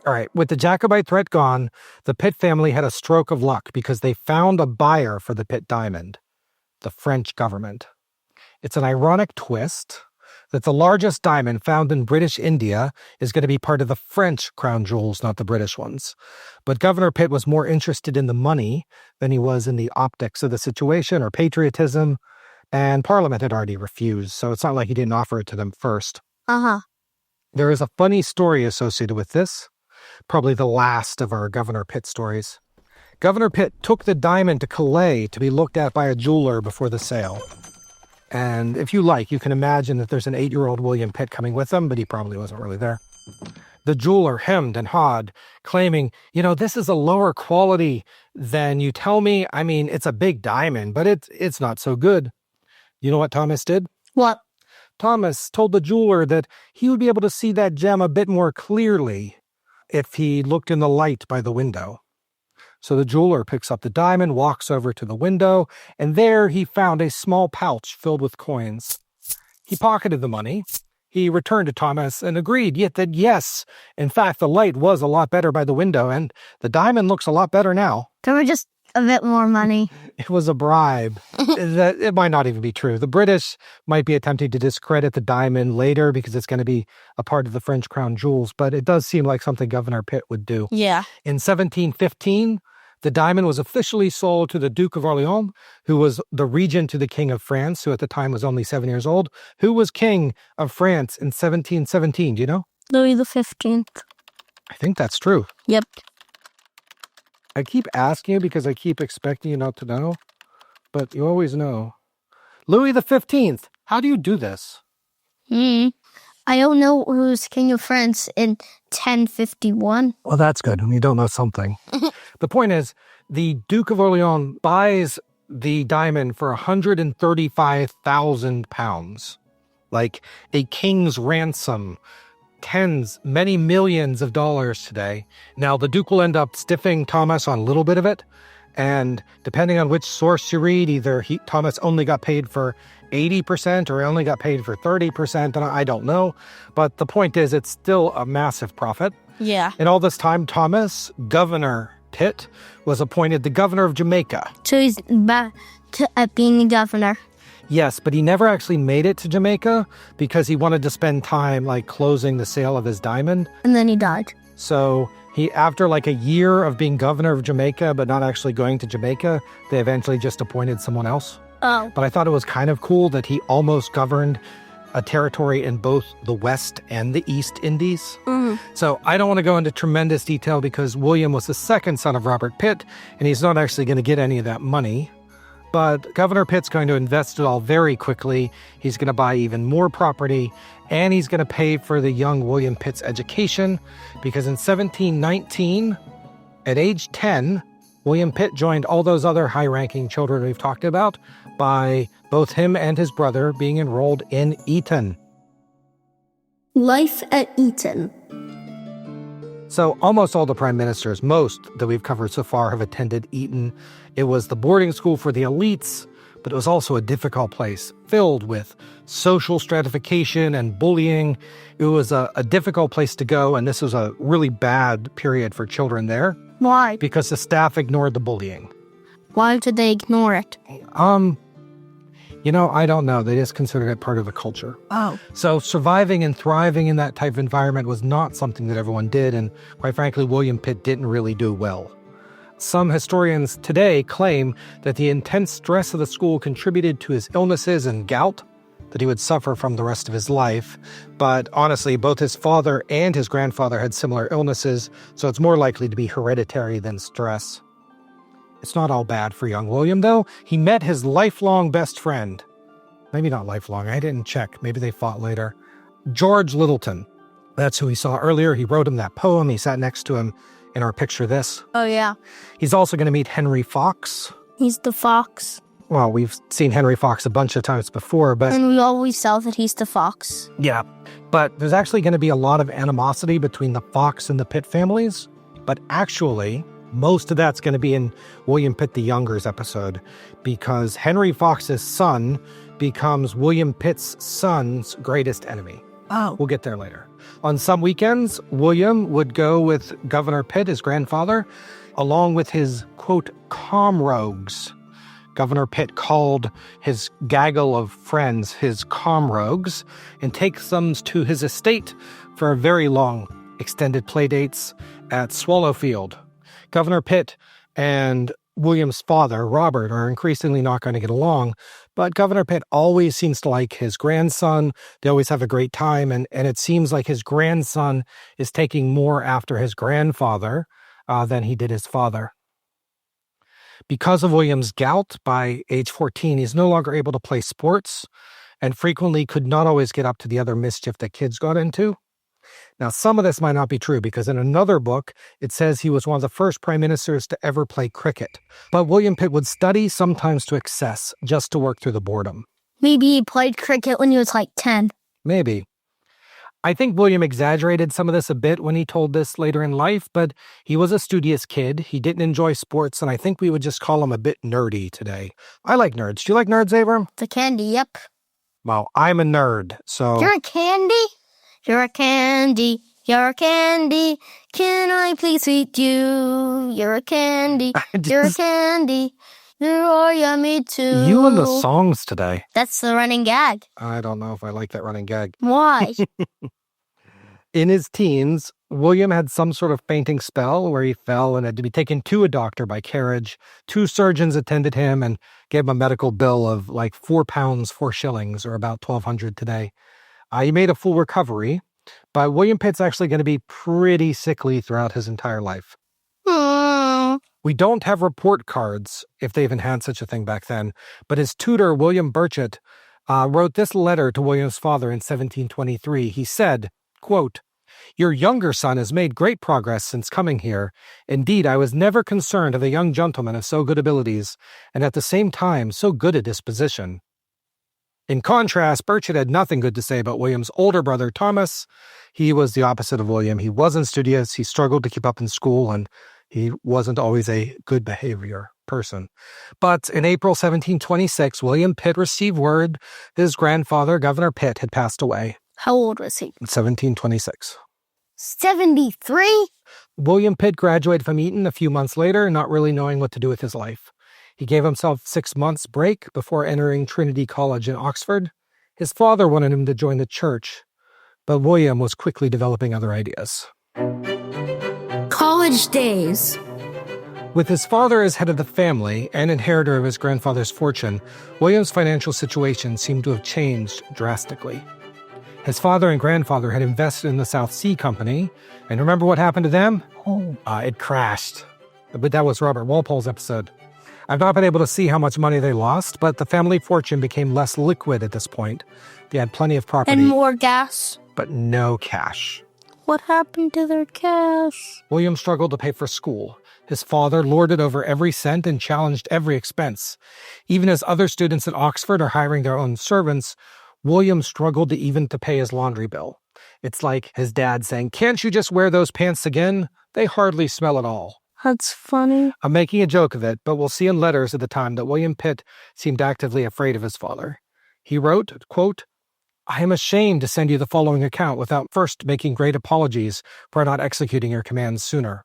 All right, with the Jacobite threat gone, the Pitt family had a stroke of luck because they found a buyer for the Pitt diamond, the French government. It's an ironic twist that the largest diamond found in British India is going to be part of the French crown jewels, not the British ones. But Governor Pitt was more interested in the money than he was in the optics of the situation or patriotism, and Parliament had already refused, so it's not like he didn't offer it to them first. Uh-huh. There is a funny story associated with this, probably the last of our Governor Pitt stories. Governor Pitt took the diamond to Calais to be looked at by a jeweler before the sale. And if you like, you can imagine that there's an 8-year-old William Pitt coming with him, but he probably wasn't really there. The jeweler hemmed and hawed, claiming, this is a lower quality than you tell me. I mean, it's a big diamond, but it's not so good. You know what Thomas did? What? Thomas told the jeweler that he would be able to see that gem a bit more clearly if he looked in the light by the window. So the jeweler picks up the diamond, walks over to the window, and there he found a small pouch filled with coins. He pocketed the money. He returned to Thomas and agreed that yes, in fact, the light was a lot better by the window, and the diamond looks a lot better now. There were just a bit more money. It was a bribe. It might not even be true. The British might be attempting to discredit the diamond later because it's going to be a part of the French crown jewels, but it does seem like something Governor Pitt would do. Yeah. In 1715, the diamond was officially sold to the Duke of Orleans, who was the regent to the King of France, who at the time was only 7 years old. Who was King of France in 1717? Do you know? Louis the 15th. I think that's true. Yep. I keep asking you because I keep expecting you not to know, but you always know. Louis the 15th. How do you do this? I don't know who's King of France in 1051. Well, that's good. You don't know something. The point is, the Duke of Orleans buys the diamond for 135,000 pounds. Like a king's ransom. Many millions of dollars today. Now, the Duke will end up stiffing Thomas on a little bit of it. And depending on which source you read, either Thomas only got paid for 80% or only got paid for 30%, and I don't know. But the point is, it's still a massive profit. Yeah. And all this time, Thomas, Governor Pitt, was appointed the governor of Jamaica. So he's back to being a governor. Yes, but he never actually made it to Jamaica because he wanted to spend time closing the sale of his diamond. And then he died. So he, after a year of being governor of Jamaica, but not actually going to Jamaica, they eventually just appointed someone else. Oh. But I thought it was kind of cool that he almost governed a territory in both the West and the East Indies. Mm-hmm. So I don't want to go into tremendous detail because William was the second son of Robert Pitt, and he's not actually going to get any of that money. But Governor Pitt's going to invest it all very quickly. He's going to buy even more property, and he's going to pay for the young William Pitt's education, because in 1719, at age 10, William Pitt joined all those other high-ranking children we've talked about by both him and his brother being enrolled in Eton. Life at Eton. So almost all the prime ministers, most that we've covered so far, have attended Eton. It was the boarding school for the elites, but it was also a difficult place, filled with social stratification and bullying. It was a difficult place to go, and this was a really bad period for children there. Why? Because the staff ignored the bullying. Why did they ignore it? I don't know. They just considered it part of the culture. Oh. So surviving and thriving in that type of environment was not something that everyone did, and quite frankly, William Pitt didn't really do well. Some historians today claim that the intense stress of the school contributed to his illnesses and gout that he would suffer from the rest of his life. But honestly, both his father and his grandfather had similar illnesses, so it's more likely to be hereditary than stress. It's not all bad for young William, though. He met his lifelong best friend. Maybe not lifelong, I didn't check. Maybe they fought later. George Littleton. That's who he saw earlier. He wrote him that poem. He sat next to him in our picture this. Oh, yeah. He's also going to meet Henry Fox. He's the fox. Well, we've seen Henry Fox a bunch of times before, but... And we always tell that he's the fox. Yeah, but there's actually going to be a lot of animosity between the Fox and the Pitt families. But actually, most of that's going to be in William Pitt the Younger's episode, because Henry Fox's son becomes William Pitt's son's greatest enemy. Oh. We'll get there later. On some weekends, William would go with Governor Pitt, his grandfather, along with his, quote, comrogues. Governor Pitt called his gaggle of friends his comrogues and takes them to his estate for a very long extended playdates at Swallowfield. Governor Pitt and William's father, Robert, are increasingly not going to get along, but Governor Pitt always seems to like his grandson. They always have a great time, and it seems like his grandson is taking more after his grandfather than he did his father. Because of William's gout, by age 14, he's no longer able to play sports and frequently could not always get up to the other mischief that kids got into. Now, some of this might not be true because in another book, it says he was one of the first prime ministers to ever play cricket. But William Pitt would study, sometimes to excess, just to work through the boredom. Maybe he played cricket when he was like 10. Maybe. I think William exaggerated some of this a bit when he told this later in life, but he was a studious kid. He didn't enjoy sports, and I think we would just call him a bit nerdy today. I like nerds. Do you like nerds, Abram? The candy, yep. Well, I'm a nerd, so... You're a candy? You're a candy. You're a candy. Can I please feed you? You're a candy. You're a candy. You're all yummy too. You and the songs today. That's the running gag. I don't know if I like that running gag. Why? In his teens, William had some sort of fainting spell where he fell and had to be taken to a doctor by carriage. 2 surgeons attended him and gave him a medical bill of like £4, 4 shillings, or about 1,200 today. He made a full recovery, but William Pitt's actually going to be pretty sickly throughout his entire life. We don't have report cards, if they even had such a thing back then, but his tutor, William Burchett, wrote this letter to William's father in 1723. He said, quote, "Your younger son has made great progress since coming here. Indeed, I was never concerned of a young gentleman of so good abilities, and at the same time so good a disposition." In contrast, Burchett had nothing good to say about William's older brother, Thomas. He was the opposite of William. He wasn't studious, he struggled to keep up in school, and he wasn't always a good behavior person. But in April 1726, William Pitt received word that his grandfather, Governor Pitt, had passed away. How old was he? 1726. 73? William Pitt graduated from Eton a few months later, not really knowing what to do with his life. He gave himself 6 months' break before entering Trinity College in Oxford. His father wanted him to join the church, but William was quickly developing other ideas. College days. With his father as head of the family and inheritor of his grandfather's fortune, William's financial situation seemed to have changed drastically. His father and grandfather had invested in the South Sea Company, and remember what happened to them? It crashed. But that was Robert Walpole's episode. I've not been able to see how much money they lost, but the family fortune became less liquid at this point. They had plenty of property. And more gas. But no cash. What happened to their cash? William struggled to pay for school. His father lorded over every cent and challenged every expense. Even as other students at Oxford are hiring their own servants, William struggled to pay his laundry bill. It's like his dad saying, "Can't you just wear those pants again? They hardly smell at all." That's funny. I'm making a joke of it, but we'll see in letters at the time that William Pitt seemed actively afraid of his father. He wrote, quote, "I am ashamed to send you the following account without first making great apologies for not executing your commands sooner."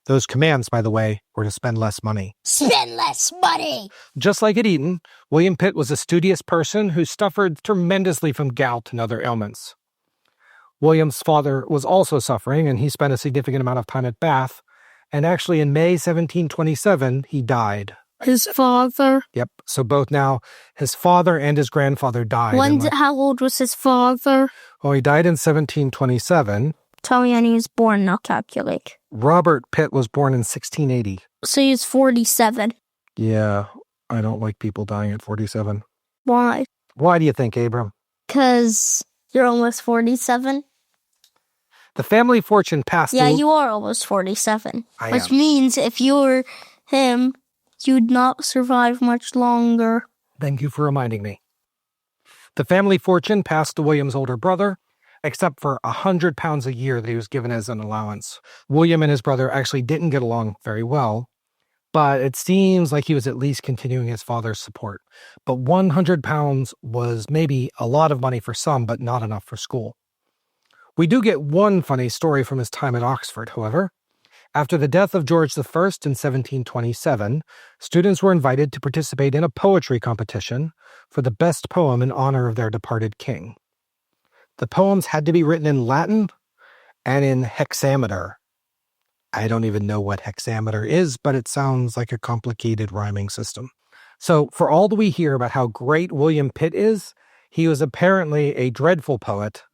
Those commands, by the way, were to spend less money. Spend less money! Just like at Eton, William Pitt was a studious person who suffered tremendously from gout and other ailments. William's father was also suffering, and he spent a significant amount of time at Bath. And actually, in May 1727, he died. His father? Yep. So both now, his father and his grandfather died. How old was his father? Oh, he died in 1727. Tell me when he was born, I'll calculate. Robert Pitt was born in 1680. So he's 47. Yeah, I don't like people dying at 47. Why? Why do you think, Abram? 'Cause you're almost 47. The family fortune passed Yeah, through... you are almost 47. I Which am. means if you were him, you'd not survive much longer. Thank you for reminding me. The family fortune passed to William's older brother, except for £100 a year that he was given as an allowance. William and his brother actually didn't get along very well, but it seems like he was at least continuing his father's support. But £100 was maybe a lot of money for some, but not enough for school. We do get one funny story from his time at Oxford, however. After the death of George I in 1727, students were invited to participate in a poetry competition for the best poem in honor of their departed king. The poems had to be written in Latin and in hexameter. I don't even know what hexameter is, but it sounds like a complicated rhyming system. So for all that we hear about how great William Pitt is, he was apparently a dreadful poet,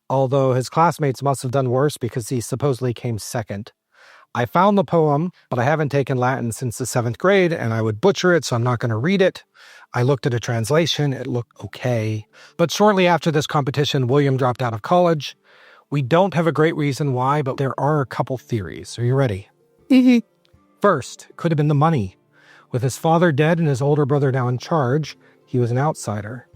although his classmates must have done worse because he supposedly came second. I found the poem, but I haven't taken Latin since the 7th grade, and I would butcher it, so I'm not going to read it. I looked at a translation. It looked okay. But shortly after this competition, William dropped out of college. We don't have a great reason why, but there are a couple theories. Are you ready? Mm-hmm. First, could have been the money. With his father dead and his older brother now in charge, he was an outsider.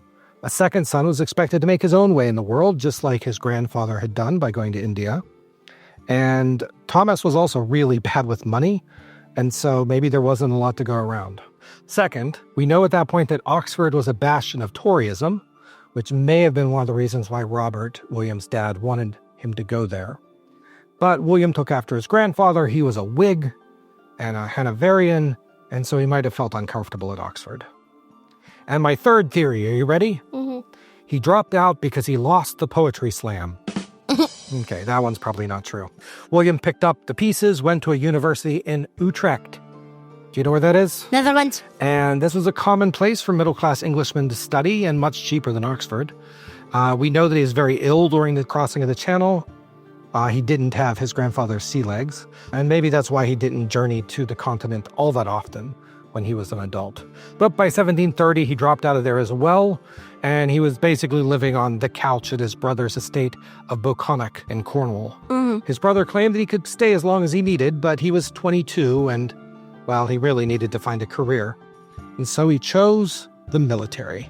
A second son was expected to make his own way in the world, just like his grandfather had done by going to India. And Thomas was also really bad with money, and so maybe there wasn't a lot to go around. Second, we know at that point that Oxford was a bastion of Toryism, which may have been one of the reasons why Robert, William's dad, wanted him to go there. But William took after his grandfather. He was a Whig and a Hanoverian, and so he might have felt uncomfortable at Oxford. And my third theory, are you ready? Mm-hmm. He dropped out because he lost the poetry slam. Okay, that one's probably not true. William picked up the pieces, went to a university in Utrecht. Do you know where that is? Netherlands. And this was a common place for middle-class Englishmen to study and much cheaper than Oxford. We know that he was very ill during the crossing of the Channel. He didn't have his grandfather's sea legs, and maybe that's why he didn't journey to the continent all that often when he was an adult. But by 1730, he dropped out of there as well, and he was basically living on the couch at his brother's estate of Beauconnach in Cornwall. Mm-hmm. His brother claimed that he could stay as long as he needed, but he was 22, and, well, he really needed to find a career. And so he chose the military.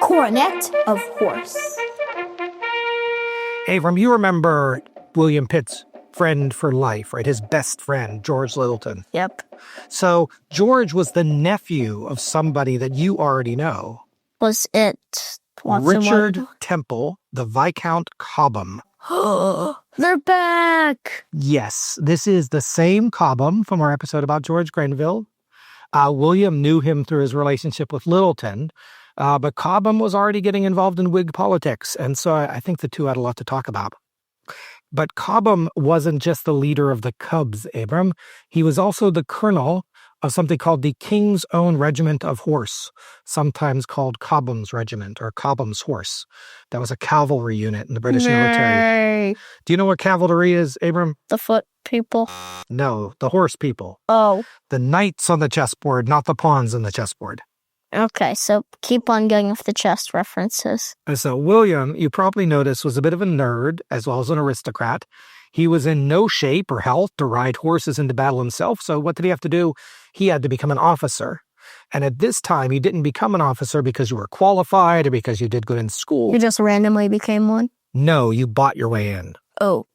Coronet of horse. Abram, you remember William Pitt's friend for life, right? His best friend, George Littleton. Yep. So George was the nephew of somebody that you already know. Was it Richard Temple, the Viscount Cobham. They're back! Yes, this is the same Cobham from our episode about George Grenville. William knew him through his relationship with Littleton, but Cobham was already getting involved in Whig politics, and so I think the two had a lot to talk about. But Cobham wasn't just the leader of the Cubs, Abram. He was also the colonel of something called the King's Own Regiment of Horse, sometimes called Cobham's Regiment or Cobham's Horse. That was a cavalry unit in the British military. Do you know what cavalry is, Abram? The foot people. No, the horse people. Oh. The knights on the chessboard, not the pawns on the chessboard. Okay, so keep on going with the chess references. And so William, you probably noticed, was a bit of a nerd as well as an aristocrat. He was in no shape or health to ride horses into battle himself, so what did he have to do? He had to become an officer. And at this time, you didn't become an officer because you were qualified or because you did good in school. You just randomly became one? No, you bought your way in. Oh.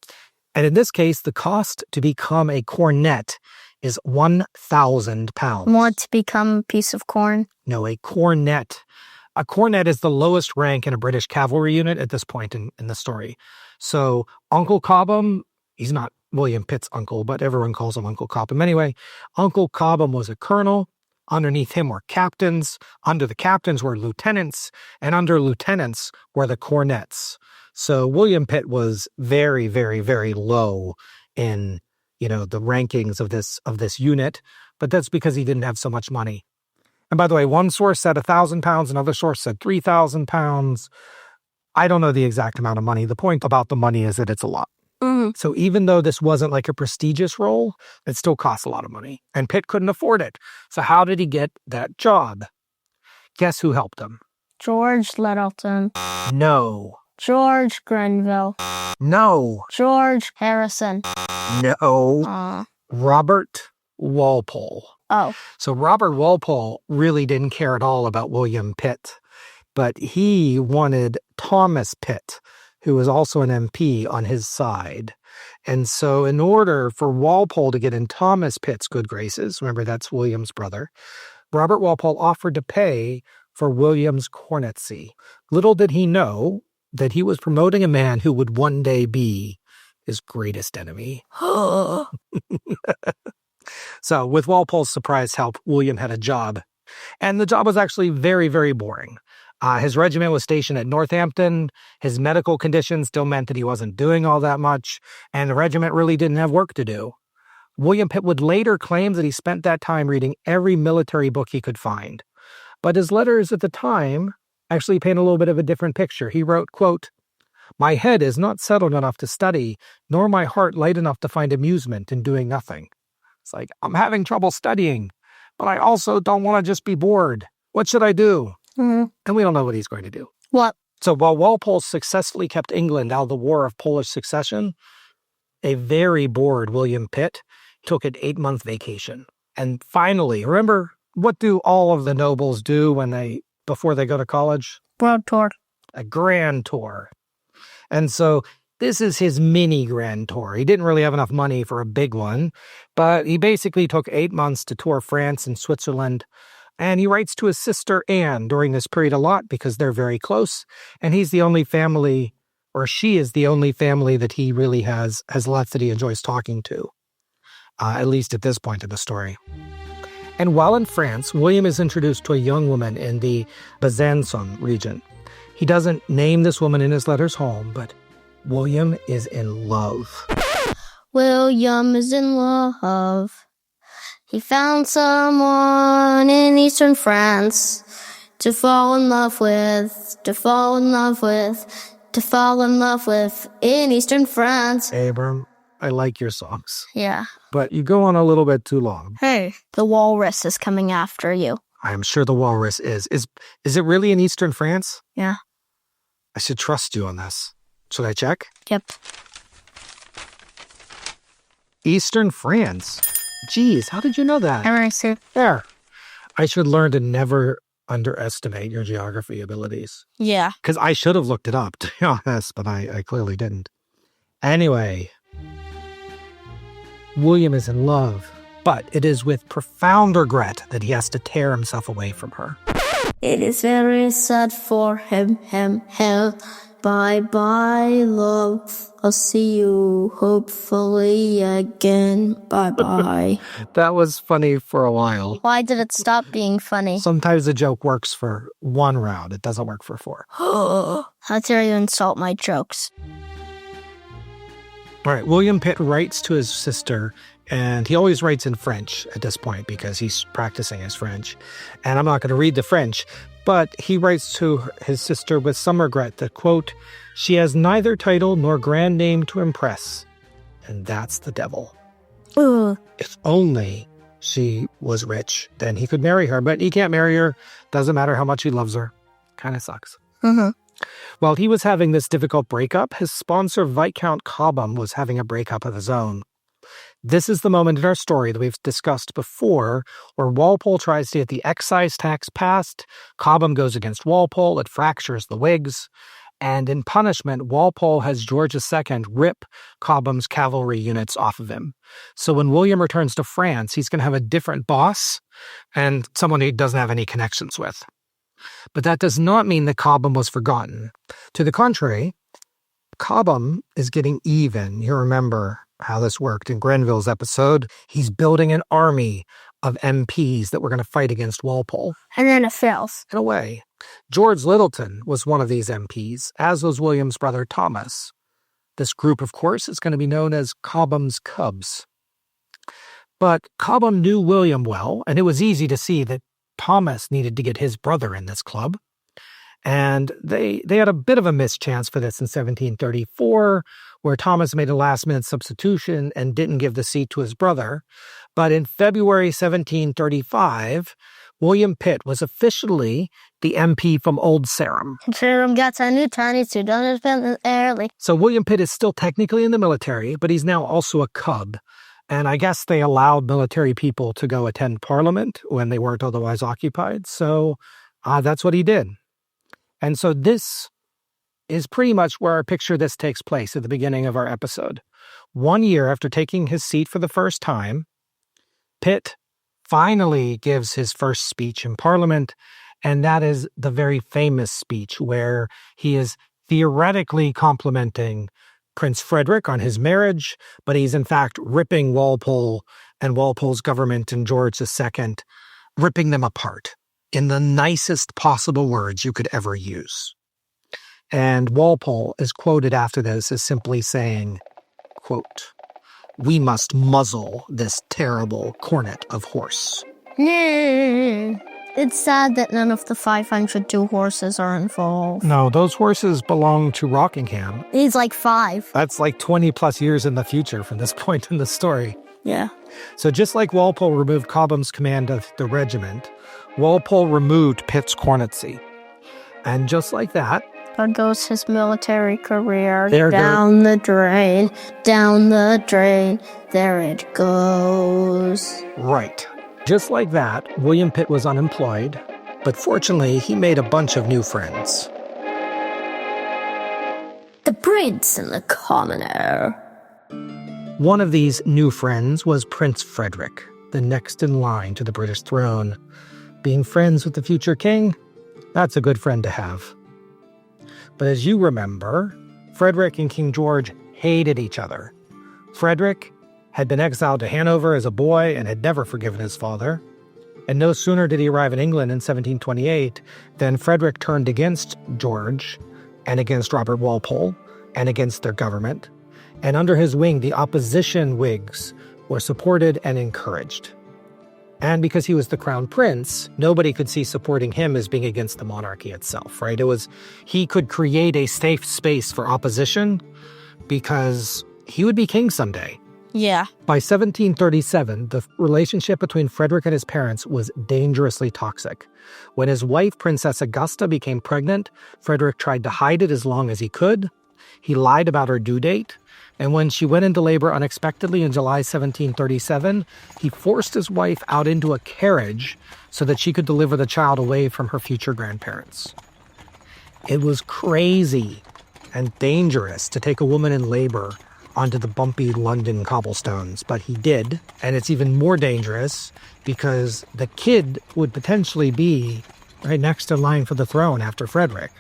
And in this case, the cost to become a cornet is £1,000. Want to become a piece of corn? No, a cornet. A cornet is the lowest rank in a British cavalry unit at this point in the story. So Uncle Cobham, he's not William Pitt's uncle, but everyone calls him Uncle Cobham anyway. Uncle Cobham was a colonel. Underneath him were captains. Under the captains were lieutenants. And under lieutenants were the cornets. So William Pitt was very, very, very low in, the rankings of this unit. But that's because he didn't have so much money. And by the way, one source said £1,000, another source said £3,000. I don't know the exact amount of money. The point about the money is that it's a lot. Mm-hmm. So even though this wasn't like a prestigious role, it still cost a lot of money. And Pitt couldn't afford it. So how did he get that job? Guess who helped him? George Littleton. No. George Grenville. No. George Harrison. No. Robert Walpole. Oh. So Robert Walpole really didn't care at all about William Pitt, but he wanted Thomas Pitt, who was also an MP, on his side. And so in order for Walpole to get in Thomas Pitt's good graces, remember that's William's brother, Robert Walpole offered to pay for William's cornetcy. Little did he know that he was promoting a man who would one day be his greatest enemy. So with Walpole's surprise help, William had a job. And the job was actually very, very boring. His regiment was stationed at Northampton. His medical condition still meant that he wasn't doing all that much, and the regiment really didn't have work to do. William Pitt would later claim that he spent that time reading every military book he could find. But his letters at the time actually paint a little bit of a different picture. He wrote, quote, "My head is not settled enough to study, nor my heart light enough to find amusement in doing nothing." It's like, I'm having trouble studying, but I also don't want to just be bored. What should I do? Mm-hmm. And we don't know what he's going to do. What? So while Walpole successfully kept England out of the War of Polish Succession, a very bored William Pitt took an 8-month vacation. And finally, remember, what do all of the nobles do before they go to college? World tour. A grand tour. And so this is his mini grand tour. He didn't really have enough money for a big one, but he basically took 8 months to tour France and Switzerland. And he writes to his sister Anne during this period a lot because they're very close. And he's the only family, or she is the only family that he really has lots that he enjoys talking to, at least at this point in the story. And while in France, William is introduced to a young woman in the Besançon region. He doesn't name this woman in his letters home, but William is in love. William is in love. He found someone in eastern France to fall in love with, in eastern France. Abram, I like your songs. Yeah. But you go on a little bit too long. Hey, the walrus is coming after you. I'm sure the walrus is. Is it really in eastern France? Yeah. I should trust you on this. Should I check? Yep. Eastern France. Geez, how did you know that? Eraser. There. I should learn to never underestimate your geography abilities. Yeah. Because I should have looked it up, to be honest, but I clearly didn't. Anyway, William is in love, but it is with profound regret that he has to tear himself away from her. It is very sad for him. Bye-bye, love. I'll see you hopefully again. Bye-bye. That was funny for a while. Why did it stop being funny? Sometimes a joke works for 1 round. It doesn't work for 4. How dare you insult my jokes? All right, William Pitt writes to his sister, and he always writes in French at this point because he's practicing his French. And I'm not going to read the French, but he writes to his sister with some regret that, quote, "She has neither title nor grand name to impress, and that's the devil." If only she was rich, then he could marry her, but he can't marry her. Doesn't matter how much he loves her. Kind of sucks. Mm-hmm. While he was having this difficult breakup, his sponsor, Viscount Cobham, was having a breakup of his own. This is the moment in our story that we've discussed before, where Walpole tries to get the excise tax passed. Cobham goes against Walpole. It fractures the Whigs. And in punishment, Walpole has George II rip Cobham's cavalry units off of him. So when William returns to France, he's going to have a different boss and someone he doesn't have any connections with. But that does not mean that Cobham was forgotten. To the contrary, Cobham is getting even. You remember how this worked in Grenville's episode. He's building an army of MPs that were going to fight against Walpole. And then it fails. In a way. George Littleton was one of these MPs, as was William's brother Thomas. This group, of course, is going to be known as Cobham's Cubs. But Cobham knew William well, and it was easy to see that Thomas needed to get his brother in this club. And they had a bit of a mischance for this in 1734, where Thomas made a last-minute substitution and didn't give the seat to his brother. But in February 1735, William Pitt was officially the MP from Old Sarum. Chatham got a new tiny suit on his belt early. So William Pitt is still technically in the military, but he's now also a cub. And I guess they allowed military people to go attend Parliament when they weren't otherwise occupied. So that's what he did. And so this is pretty much where I picture this takes place at the beginning of our episode. 1 year after taking his seat for the first time, Pitt finally gives his first speech in Parliament, and that is the very famous speech where he is theoretically complimenting Prince Frederick on his marriage, but he's in fact ripping Walpole and Walpole's government and George II, ripping them apart in the nicest possible words you could ever use. And Walpole is quoted after this as simply saying, quote, "We must muzzle this terrible cornet of horse." It's sad that none of the 502 horses are involved. No, those horses belong to Rockingham. He's like 5. That's like 20 plus years in the future from this point in the story. Yeah. So just like Walpole removed Cobham's command of the regiment, Walpole removed Pitt's cornetcy. And just like that, there goes his military career. There down the drain, down the drain, there it goes. Right. Just like that, William Pitt was unemployed, but fortunately, he made a bunch of new friends. The prince and the commoner. One of these new friends was Prince Frederick, the next in line to the British throne. Being friends with the future king, that's a good friend to have. But as you remember, Frederick and King George hated each other. Frederick had been exiled to Hanover as a boy and had never forgiven his father. And no sooner did he arrive in England in 1728 than Frederick turned against George and against Robert Walpole and against their government. And under his wing, the opposition Whigs were supported and encouraged. And because he was the crown prince, nobody could see supporting him as being against the monarchy itself, right? He could create a safe space for opposition because he would be king someday. Yeah. By 1737, the relationship between Frederick and his parents was dangerously toxic. When his wife, Princess Augusta, became pregnant, Frederick tried to hide it as long as he could. He lied about her due date. And when she went into labor unexpectedly in July 1737, he forced his wife out into a carriage so that she could deliver the child away from her future grandparents. It was crazy and dangerous to take a woman in labor onto the bumpy London cobblestones, but he did. And it's even more dangerous because the kid would potentially be right next in line for the throne after Frederick.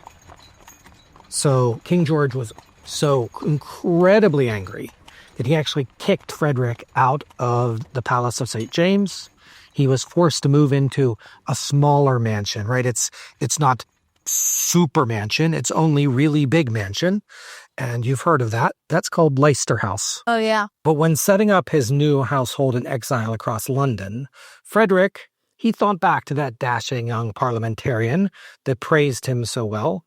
So King George was so incredibly angry that he actually kicked Frederick out of the Palace of St. James. He was forced to move into a smaller mansion, right? It's not super mansion, it's only really big mansion. And you've heard of that. That's called Leicester House. Oh, yeah. But when setting up his new household in exile across London, Frederick, he thought back to that dashing young parliamentarian that praised him so well.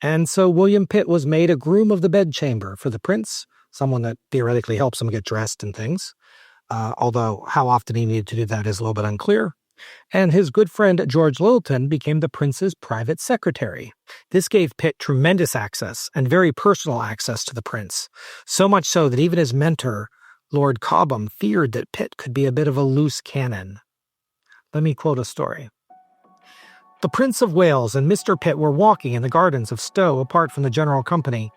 And so William Pitt was made a groom of the bedchamber for the prince, someone that theoretically helps him get dressed and things. Although how often he needed to do that is a little bit unclear. And his good friend George Littleton became the prince's private secretary. This gave Pitt tremendous access and very personal access to the prince, so much so that even his mentor, Lord Cobham, feared that Pitt could be a bit of a loose cannon. Let me quote a story. The Prince of Wales and Mr. Pitt were walking in the gardens of Stowe apart from the general company.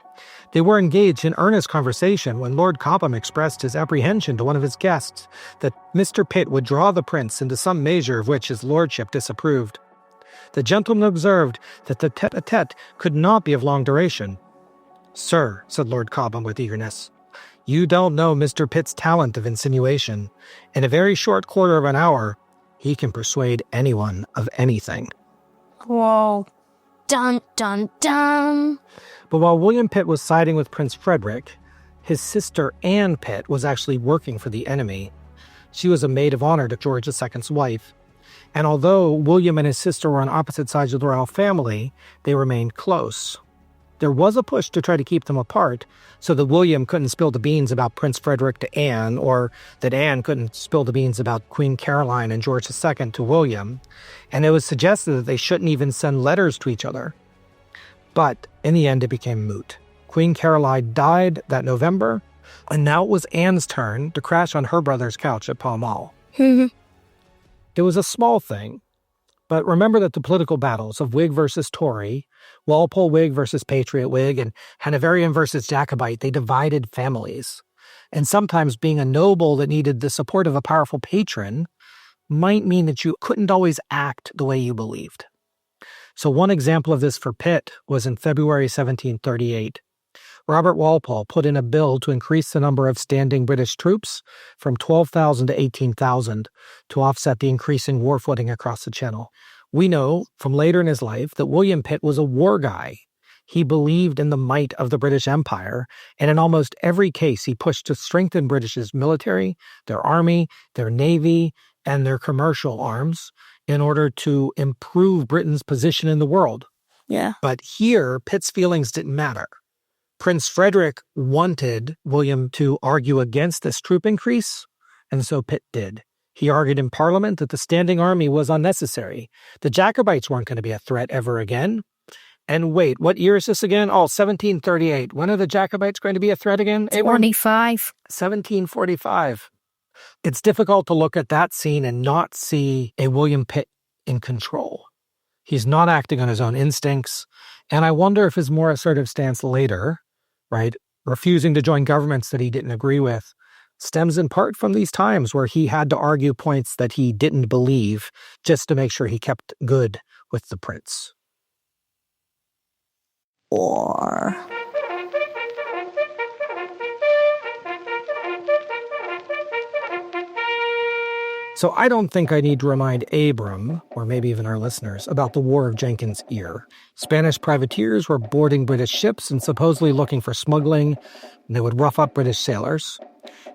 They were engaged in earnest conversation when Lord Cobham expressed his apprehension to one of his guests that Mr. Pitt would draw the prince into some measure of which his lordship disapproved. The gentleman observed that the tete-a-tete could not be of long duration. "Sir," said Lord Cobham with eagerness, "you don't know Mr. Pitt's talent of insinuation. In a very short quarter of an hour, he can persuade anyone of anything." Whoa. Dun, dun, dun. But while William Pitt was siding with Prince Frederick, his sister Anne Pitt was actually working for the enemy. She was a maid of honor to George II's wife. And although William and his sister were on opposite sides of the royal family, they remained close. There was a push to try to keep them apart so that William couldn't spill the beans about Prince Frederick to Anne, or that Anne couldn't spill the beans about Queen Caroline and George II to William. And it was suggested that they shouldn't even send letters to each other. But in the end, it became moot. Queen Caroline died that November, and now it was Anne's turn to crash on her brother's couch at Pall Mall. It was a small thing, but remember that the political battles of Whig versus Tory, Walpole Whig versus Patriot Whig, and Hanoverian versus Jacobite, they divided families. And sometimes being a noble that needed the support of a powerful patron might mean that you couldn't always act the way you believed. So one example of this for Pitt was in February 1738. Robert Walpole put in a bill to increase the number of standing British troops from 12,000 to 18,000 to offset the increasing war footing across the Channel. We know from later in his life that William Pitt was a war guy. He believed in the might of the British Empire, and in almost every case he pushed to strengthen British's military, their army, their navy, and their commercial arms in order to improve Britain's position in the world. Yeah. But here, Pitt's feelings didn't matter. Prince Frederick wanted William to argue against this troop increase, and so Pitt did. He argued in Parliament that the standing army was unnecessary. The Jacobites weren't going to be a threat ever again. And wait, what year is this again? Oh, 1738. When are the Jacobites going to be a threat again? 45. 1745. It's difficult to look at that scene and not see a William Pitt in control. He's not acting on his own instincts, and I wonder if his more assertive stance later, right, refusing to join governments that he didn't agree with, stems in part from these times where he had to argue points that he didn't believe just to make sure he kept good with the prince. Or... So I don't think I need to remind Abram, or maybe even our listeners, about the War of Jenkins' Ear. Spanish privateers were boarding British ships and supposedly looking for smuggling, and they would rough up British sailors.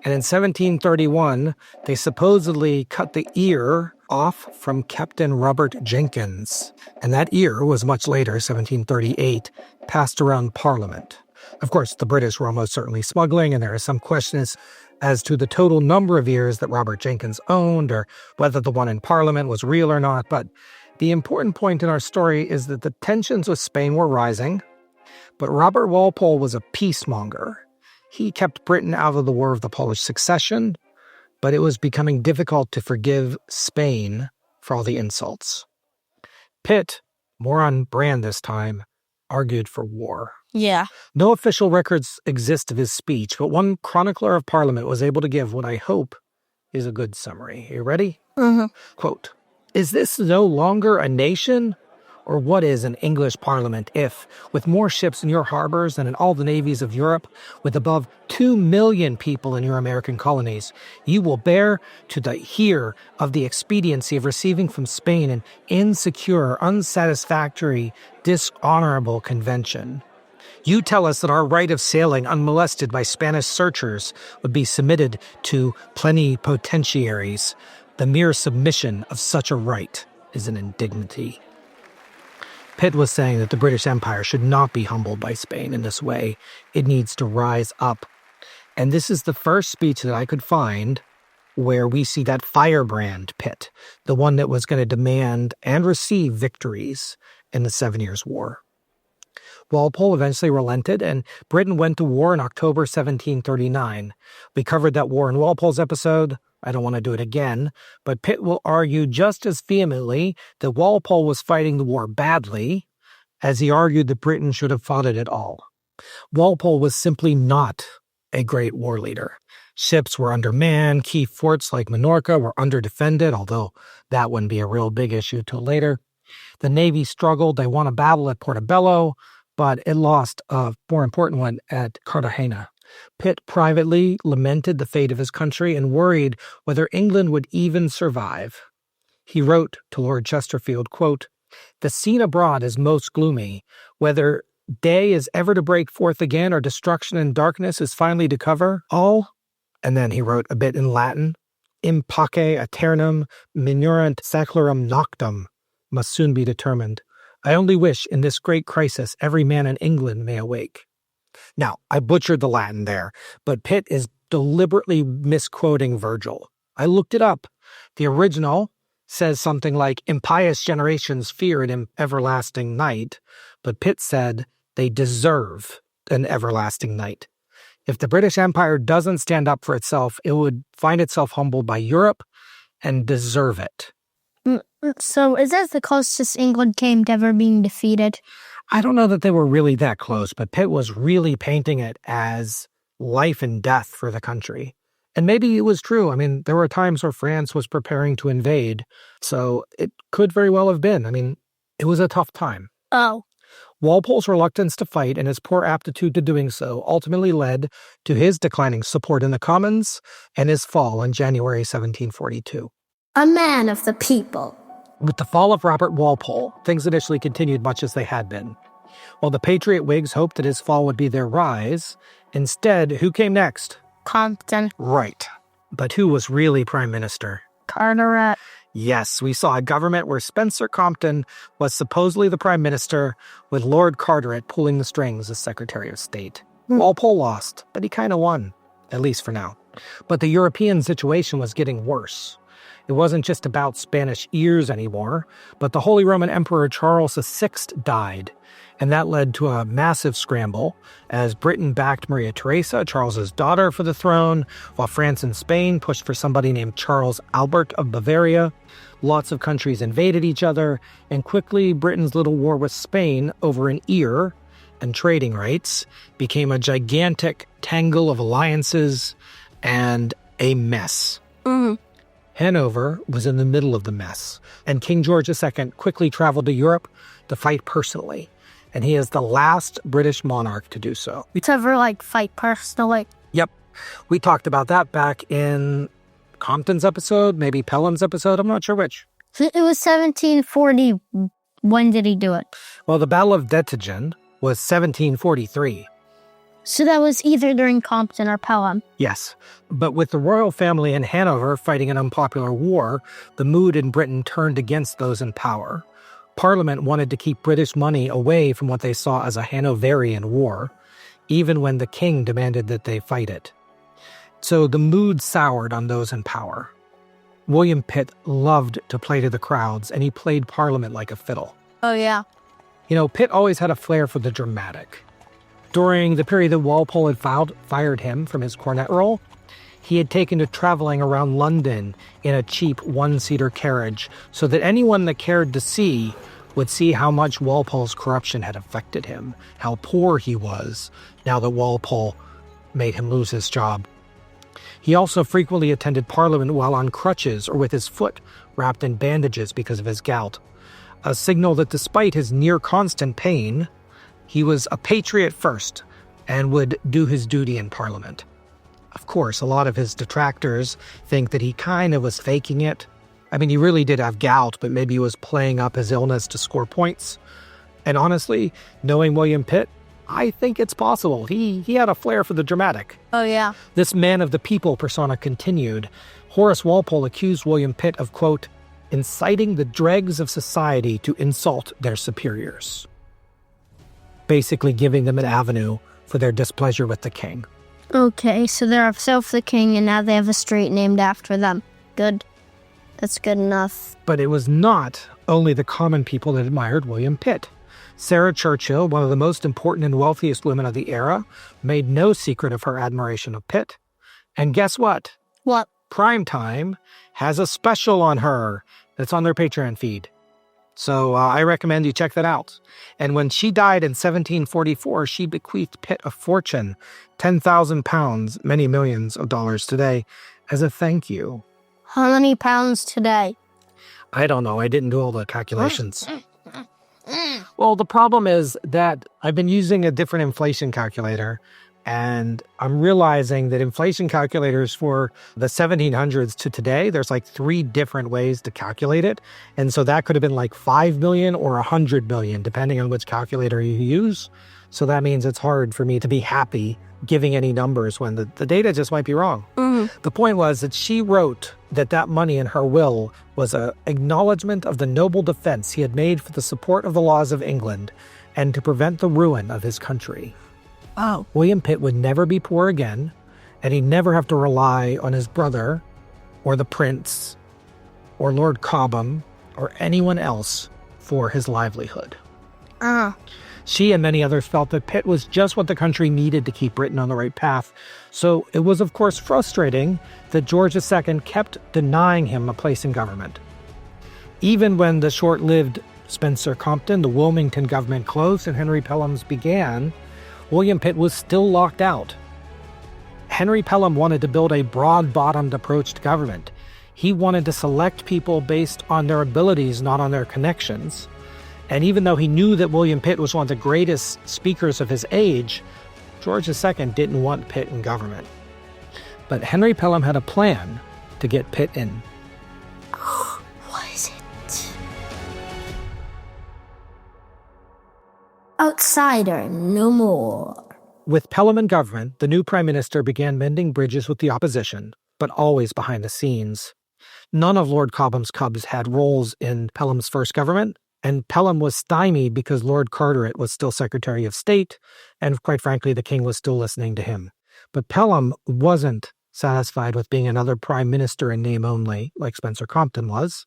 And in 1731, they supposedly cut the ear off from Captain Robert Jenkins. And that ear was much later, 1738, passed around Parliament. Of course, the British were almost certainly smuggling, and there are some questions as to the total number of ears that Robert Jenkins owned, or whether the one in Parliament was real or not. But the important point in our story is that the tensions with Spain were rising, but Robert Walpole was a peacemonger. He kept Britain out of the War of the Polish Succession, but it was becoming difficult to forgive Spain for all the insults. Pitt, more on brand this time, argued for war. Yeah. No official records exist of his speech, but one chronicler of Parliament was able to give what I hope is a good summary. Are you ready? Quote, "Is this no longer a nation? Or what is an English Parliament if, with more ships in your harbors than in all the navies of Europe, with above 2 million people in your American colonies, you will bear to the hear of the expediency of receiving from Spain an insecure, unsatisfactory, dishonorable convention? You tell us that our right of sailing unmolested by Spanish searchers would be submitted to plenipotentiaries. The mere submission of such a right is an indignity." Pitt was saying that the British Empire should not be humbled by Spain in this way. It needs to rise up. And this is the first speech that I could find where we see that firebrand Pitt, the one that was going to demand and receive victories in the 7 Years' War. Walpole eventually relented, and Britain went to war in October 1739. We covered that war in Walpole's episode. I don't want to do it again, but Pitt will argue just as vehemently that Walpole was fighting the war badly as he argued that Britain should have fought it at all. Walpole was simply not a great war leader. Ships were undermanned, key forts like Minorca were underdefended, although that wouldn't be a real big issue till later. The Navy struggled. They won a battle at Portobello, but it lost a more important one at Cartagena. Pitt privately lamented the fate of his country and worried whether England would even survive. He wrote to Lord Chesterfield, quote, "The scene abroad is most gloomy. Whether day is ever to break forth again or destruction and darkness is finally to cover all," and then he wrote a bit in Latin, "In pace aeternum minurant saeculorum noctem," must soon be determined. I only wish in this great crisis every man in England may awake. Now, I butchered the Latin there, but Pitt is deliberately misquoting Virgil. I looked it up. The original says something like, impious generations fear an everlasting night, but Pitt said they deserve an everlasting night. If the British Empire doesn't stand up for itself, it would find itself humbled by Europe and deserve it. So is that the closest England came to ever being defeated? I don't know that they were really that close, but Pitt was really painting it as life and death for the country. And maybe it was true. I mean, there were times where France was preparing to invade, so it could very well have been. I mean, it was a tough time. Oh. Walpole's reluctance to fight and his poor aptitude to doing so ultimately led to his declining support in the Commons and his fall in January 1742. A man of the people. With the fall of Robert Walpole, things initially continued much as they had been. While the Patriot Whigs hoped that his fall would be their rise, instead, who came next? Compton. Right. But who was really prime minister? Carteret. Yes, we saw a government where Spencer Compton was supposedly the prime minister, with Lord Carteret pulling the strings as Secretary of State. Walpole lost, but he kind of won, at least for now. But the European situation was getting worse. It wasn't just about Spanish ears anymore, but the Holy Roman Emperor Charles VI died, and that led to a massive scramble as Britain backed Maria Theresa, Charles's daughter, for the throne, while France and Spain pushed for somebody named Charles Albert of Bavaria. Lots of countries invaded each other, and quickly Britain's little war with Spain over an ear and trading rights became a gigantic tangle of alliances and a mess. Hanover was in the middle of the mess, and King George II quickly traveled to Europe to fight personally. And he is the last British monarch to do so. To ever, fight personally? Yep. We talked about that back in Compton's episode, maybe Pelham's episode, I'm not sure which. It was 1740. When did he do it? Well, the Battle of Dettingen was 1743. So that was either during Compton or Pelham. Yes, but with the royal family in Hanover fighting an unpopular war, the mood in Britain turned against those in power. Parliament wanted to keep British money away from what they saw as a Hanoverian war, even when the king demanded that they fight it. So the mood soured on those in power. William Pitt loved to play to the crowds, and he played Parliament like a fiddle. Oh, yeah. You know, Pitt always had a flair for the dramatic. During the period that Walpole had fired him from his cornet role, he had taken to traveling around London in a cheap one-seater carriage so that anyone that cared to see would see how much Walpole's corruption had affected him, how poor he was now that Walpole made him lose his job. He also frequently attended Parliament while on crutches or with his foot wrapped in bandages because of his gout, a signal that despite his near-constant pain, he was a patriot first and would do his duty in Parliament. Of course, a lot of his detractors think that he kind of was faking it. I mean, he really did have gout, but maybe he was playing up his illness to score points. And honestly, knowing William Pitt, I think it's possible. He had a flair for the dramatic. Oh, yeah. This man of the people persona continued. Horace Walpole accused William Pitt of, quote, inciting the dregs of society to insult their superiors. Basically giving them an avenue for their displeasure with the king. Okay, so they're upset with the king, and now they have a street named after them. Good. That's good enough. But it was not only the common people that admired William Pitt. Sarah Churchill, one of the most important and wealthiest women of the era, made no secret of her admiration of Pitt. And guess what? What? Primetime has a special on her that's on their Patreon feed. So I recommend you check that out. And when she died in 1744, she bequeathed Pitt a fortune, 10,000 pounds, many millions of dollars today, as a thank you. How many pounds today? I don't know. I didn't do all the calculations. Well, the problem is that I've been using a different inflation calculator, and I'm realizing that inflation calculators for the 1700s to today, there's like 3 different ways to calculate it. And so that could have been like 5 million or 100 million, depending on which calculator you use. So that means it's hard for me to be happy giving any numbers when the data just might be wrong. The point was that she wrote that money in her will was an acknowledgement of the noble defense he had made for the support of the laws of England and to prevent the ruin of his country. Oh. William Pitt would never be poor again, and he'd never have to rely on his brother or the prince or Lord Cobham or anyone else for his livelihood. She and many others felt that Pitt was just what the country needed to keep Britain on the right path. So it was, of course, frustrating that George II kept denying him a place in government. Even when the short-lived Spencer-Compton, the Wilmington government closed and Henry Pelham's began, William Pitt was still locked out. Henry Pelham wanted to build a broad-bottomed approach to government. He wanted to select people based on their abilities, not on their connections. And even though he knew that William Pitt was one of the greatest speakers of his age, George II didn't want Pitt in government. But Henry Pelham had a plan to get Pitt in. What is it? Outsider, no more. With Pelham in government, the new prime minister began mending bridges with the opposition, but always behind the scenes. None of Lord Cobham's cubs had roles in Pelham's first government, and Pelham was stymied because Lord Carteret was still Secretary of State, and quite frankly, the king was still listening to him. But Pelham wasn't satisfied with being another prime minister in name only, like Spencer-Compton was.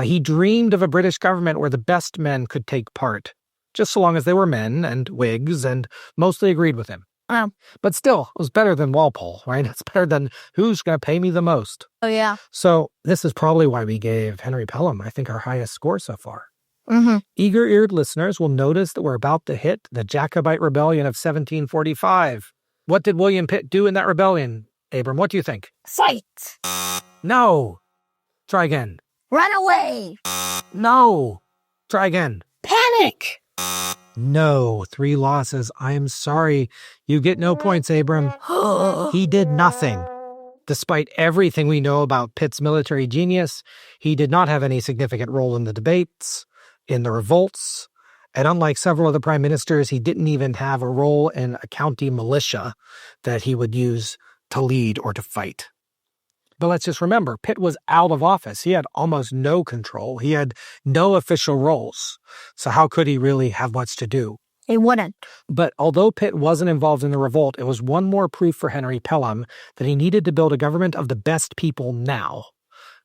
He dreamed of a British government where the best men could take part, just so long as they were men and Whigs and mostly agreed with him. But still, it was better than Walpole, right? It's better than who's going to pay me the most. Oh, yeah. So this is probably why we gave Henry Pelham, I think, our highest score so far. Mm-hmm. Eager-eared listeners will notice that we're about to hit the Jacobite Rebellion of 1745. What did William Pitt do in that rebellion? Abram, what do you think? Fight! No! Try again. Run away! No! Try again. Panic! No. 3 losses. I am sorry. You get no points, Abram. He did nothing. Despite everything we know about Pitt's military genius, he did not have any significant role in the debates, in the revolts, and unlike several other prime ministers, he didn't even have a role in a county militia that he would use to lead or to fight. But let's just remember, Pitt was out of office. He had almost no control. He had no official roles. So how could he really have much to do? He wouldn't. But although Pitt wasn't involved in the revolt, it was one more proof for Henry Pelham that he needed to build a government of the best people now,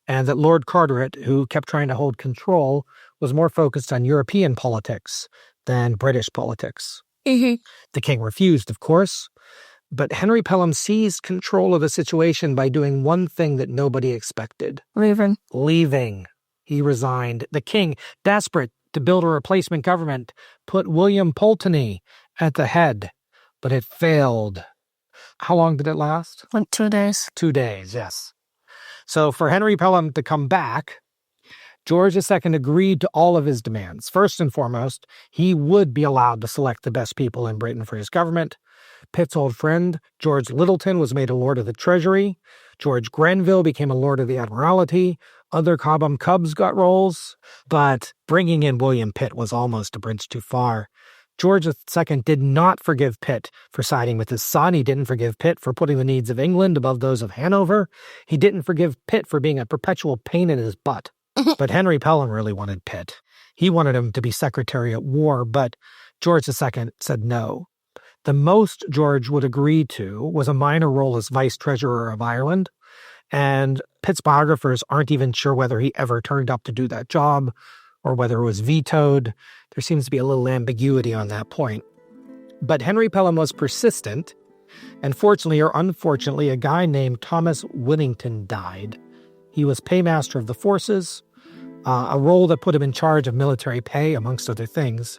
and that Lord Carteret, who kept trying to hold control, was more focused on European politics than British politics. Mm-hmm. The king refused, of course, but Henry Pelham seized control of the situation by doing one thing that nobody expected. Leaving. He resigned. The king, desperate to build a replacement government, put William Pulteney at the head, but it failed. How long did it last? Like 2 days. 2 days, yes. So for Henry Pelham to come back, George II agreed to all of his demands. First and foremost, he would be allowed to select the best people in Britain for his government. Pitt's old friend, George Littleton, was made a Lord of the Treasury. George Grenville became a Lord of the Admiralty. Other Cobham cubs got roles. But bringing in William Pitt was almost a bridge too far. George II did not forgive Pitt for siding with his son. He didn't forgive Pitt for putting the needs of England above those of Hanover. He didn't forgive Pitt for being a perpetual pain in his butt. But Henry Pelham really wanted Pitt. He wanted him to be Secretary at War, but George II said no. The most George would agree to was a minor role as Vice Treasurer of Ireland, and Pitt's biographers aren't even sure whether he ever turned up to do that job or whether it was vetoed. There seems to be a little ambiguity on that point. But Henry Pelham was persistent, and fortunately or unfortunately, a guy named Thomas Whittington died. He was paymaster of the forces, a role that put him in charge of military pay, amongst other things.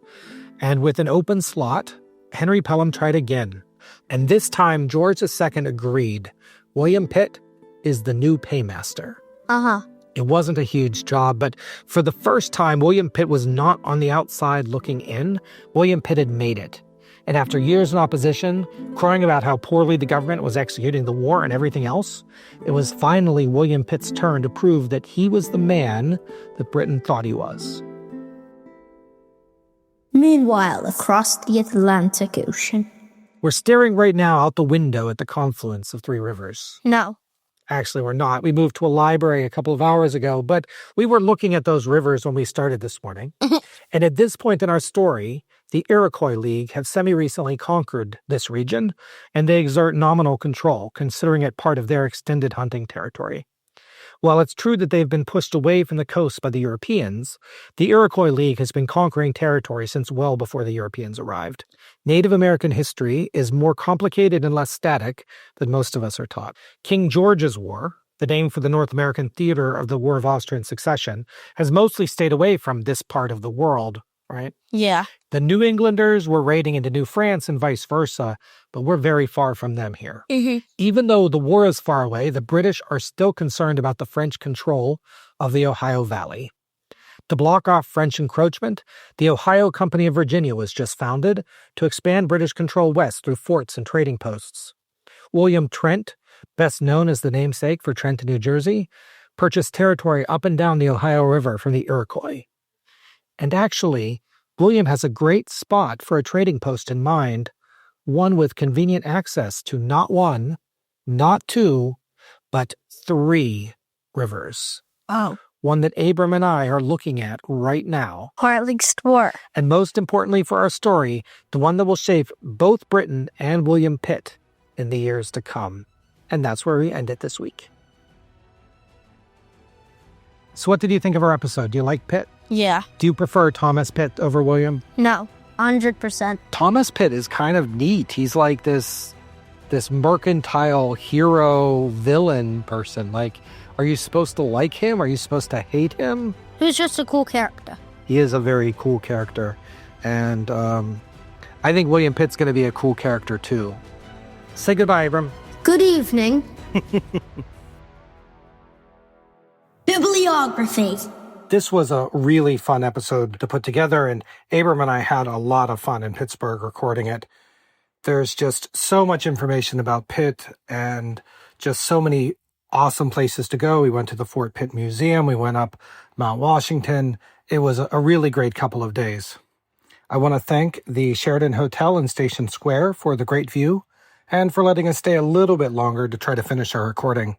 And with an open slot, Henry Pelham tried again. And this time, George II agreed. William Pitt is the new paymaster. It wasn't a huge job, but for the first time, William Pitt was not on the outside looking in. William Pitt had made it. And after years in opposition, crying about how poorly the government was executing the war and everything else, it was finally William Pitt's turn to prove that he was the man that Britain thought he was. Meanwhile, across the Atlantic Ocean. We're staring right now out the window at the confluence of three rivers. No. Actually, we're not. We moved to a library a couple of hours ago, but we were looking at those rivers when we started this morning. And at this point in our story, the Iroquois League have semi-recently conquered this region, and they exert nominal control, considering it part of their extended hunting territory. While it's true that they've been pushed away from the coast by the Europeans, the Iroquois League has been conquering territory since well before the Europeans arrived. Native American history is more complicated and less static than most of us are taught. King George's War, the name for the North American theater of the War of Austrian Succession, has mostly stayed away from this part of the world, right? Yeah. The New Englanders were raiding into New France and vice versa, but we're very far from them here. Even though the war is far away, the British are still concerned about the French control of the Ohio Valley. To block off French encroachment, the Ohio Company of Virginia was just founded to expand British control west through forts and trading posts. William Trent, best known as the namesake for Trenton, New Jersey, purchased territory up and down the Ohio River from the Iroquois. And actually, William has a great spot for a trading post in mind, one with convenient access to not one, not two, but 3 rivers. Oh. One that Abram and I are looking at right now. Or at least 4. And most importantly for our story, the one that will shape both Britain and William Pitt in the years to come. And that's where we end it this week. So what did you think of our episode? Do you like Pitt? Yeah. Do you prefer Thomas Pitt over William? No. 100%. Thomas Pitt is kind of neat. He's like this mercantile hero villain person. Like, are you supposed to like him? Are you supposed to hate him? He's just a cool character. He is a very cool character. And I think William Pitt's going to be a cool character too. Say goodbye, Abram. Good evening. Bibliography. This was a really fun episode to put together, and Abram and I had a lot of fun in Pittsburgh recording it. There's just so much information about Pitt and just so many awesome places to go. We went to the Fort Pitt Museum. We went up Mount Washington. It was a really great couple of days. I want to thank the Sheraton Hotel in Station Square for the great view and for letting us stay a little bit longer to try to finish our recording.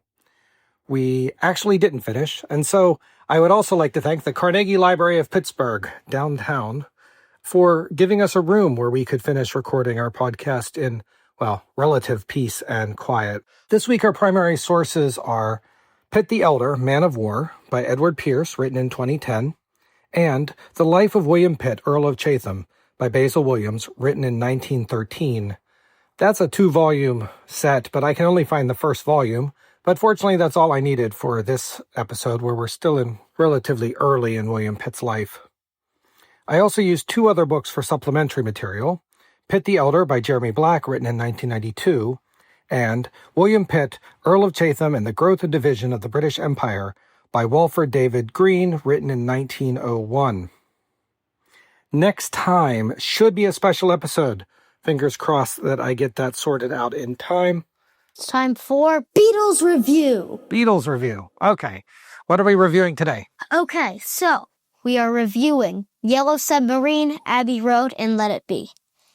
We actually didn't finish, and so I would also like to thank the Carnegie Library of Pittsburgh, downtown, for giving us a room where we could finish recording our podcast in, well, relative peace and quiet. This week, our primary sources are Pitt the Elder, Man of War, by Edward Pierce, written in 2010, and The Life of William Pitt, Earl of Chatham, by Basil Williams, written in 1913. That's a 2-volume set, but I can only find the first volume. But fortunately, that's all I needed for this episode, where we're still in relatively early in William Pitt's life. I also used 2 other books for supplementary material, Pitt the Elder by Jeremy Black, written in 1992, and William Pitt, Earl of Chatham and the Growth and Division of the British Empire by Walford David Green, written in 1901. Next time should be a special episode. Fingers crossed that I get that sorted out in time. It's time for Beatles Review. Beatles review. Okay. What are we reviewing today? Okay, so we are reviewing Yellow Submarine, Abbey Road, and Let It Be.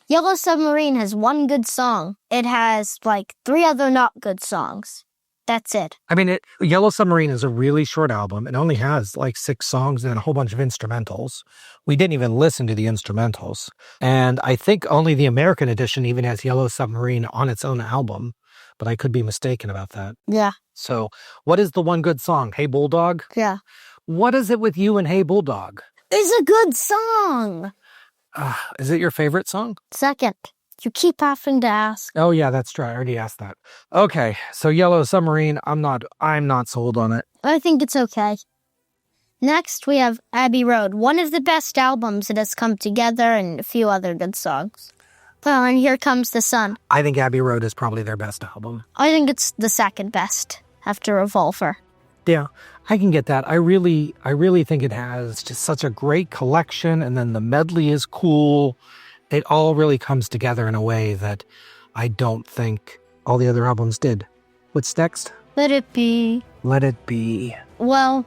Yellow Submarine has 1 good song. It has, 3 other not good songs. That's it. I mean, Yellow Submarine is a really short album. It only has 6 songs and a whole bunch of instrumentals. We didn't even listen to the instrumentals. And I think only the American edition even has Yellow Submarine on its own album. But I could be mistaken about that. Yeah. So, what is the 1 good song? Hey Bulldog? Yeah. What is it with you and Hey Bulldog? It's a good song. Is it your favorite song? Second. You keep having to ask. Oh yeah, that's true. I already asked that. Okay, so Yellow Submarine, I'm not sold on it. I think it's okay. Next, we have Abbey Road, one of the best albums that has come together, and a few other good songs. Well, and Here Comes the Sun. I think Abbey Road is probably their best album. I think it's the second best, after Revolver. Yeah, I can get that. I really think it has just such a great collection, and then the medley is cool. It all really comes together in a way that I don't think all the other albums did. What's next? Let It Be. Let It Be. Well,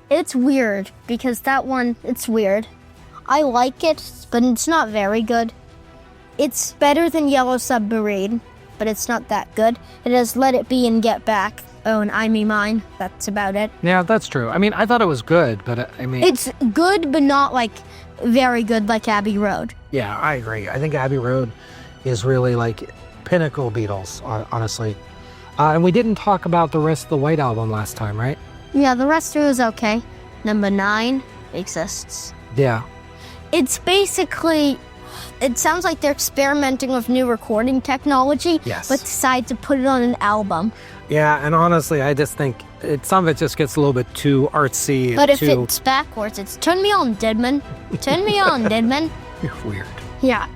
it's weird, because that one, it's weird. I like it, but it's not very good. It's better than Yellow Submarine, but it's not that good. It has Let It Be and Get Back. Oh, and I Me Mine. That's about it. Yeah, that's true. I mean, I thought it was good, but I mean... It's good, but not, like, very good like Abbey Road. Yeah, I agree. I think Abbey Road is really, like, pinnacle Beatles, honestly. And we didn't talk about the rest of the White Album last time, right? Yeah, the rest of it was okay. Number 9 exists. Yeah. It's basically... It sounds like they're experimenting with new recording technology, Yes. but decide to put it on an album. Yeah, and honestly, I just think some of it just gets a little bit too artsy. But if too... it's backwards, it's turn me on, Deadman. Turn me on, Deadman. You're weird. Yeah,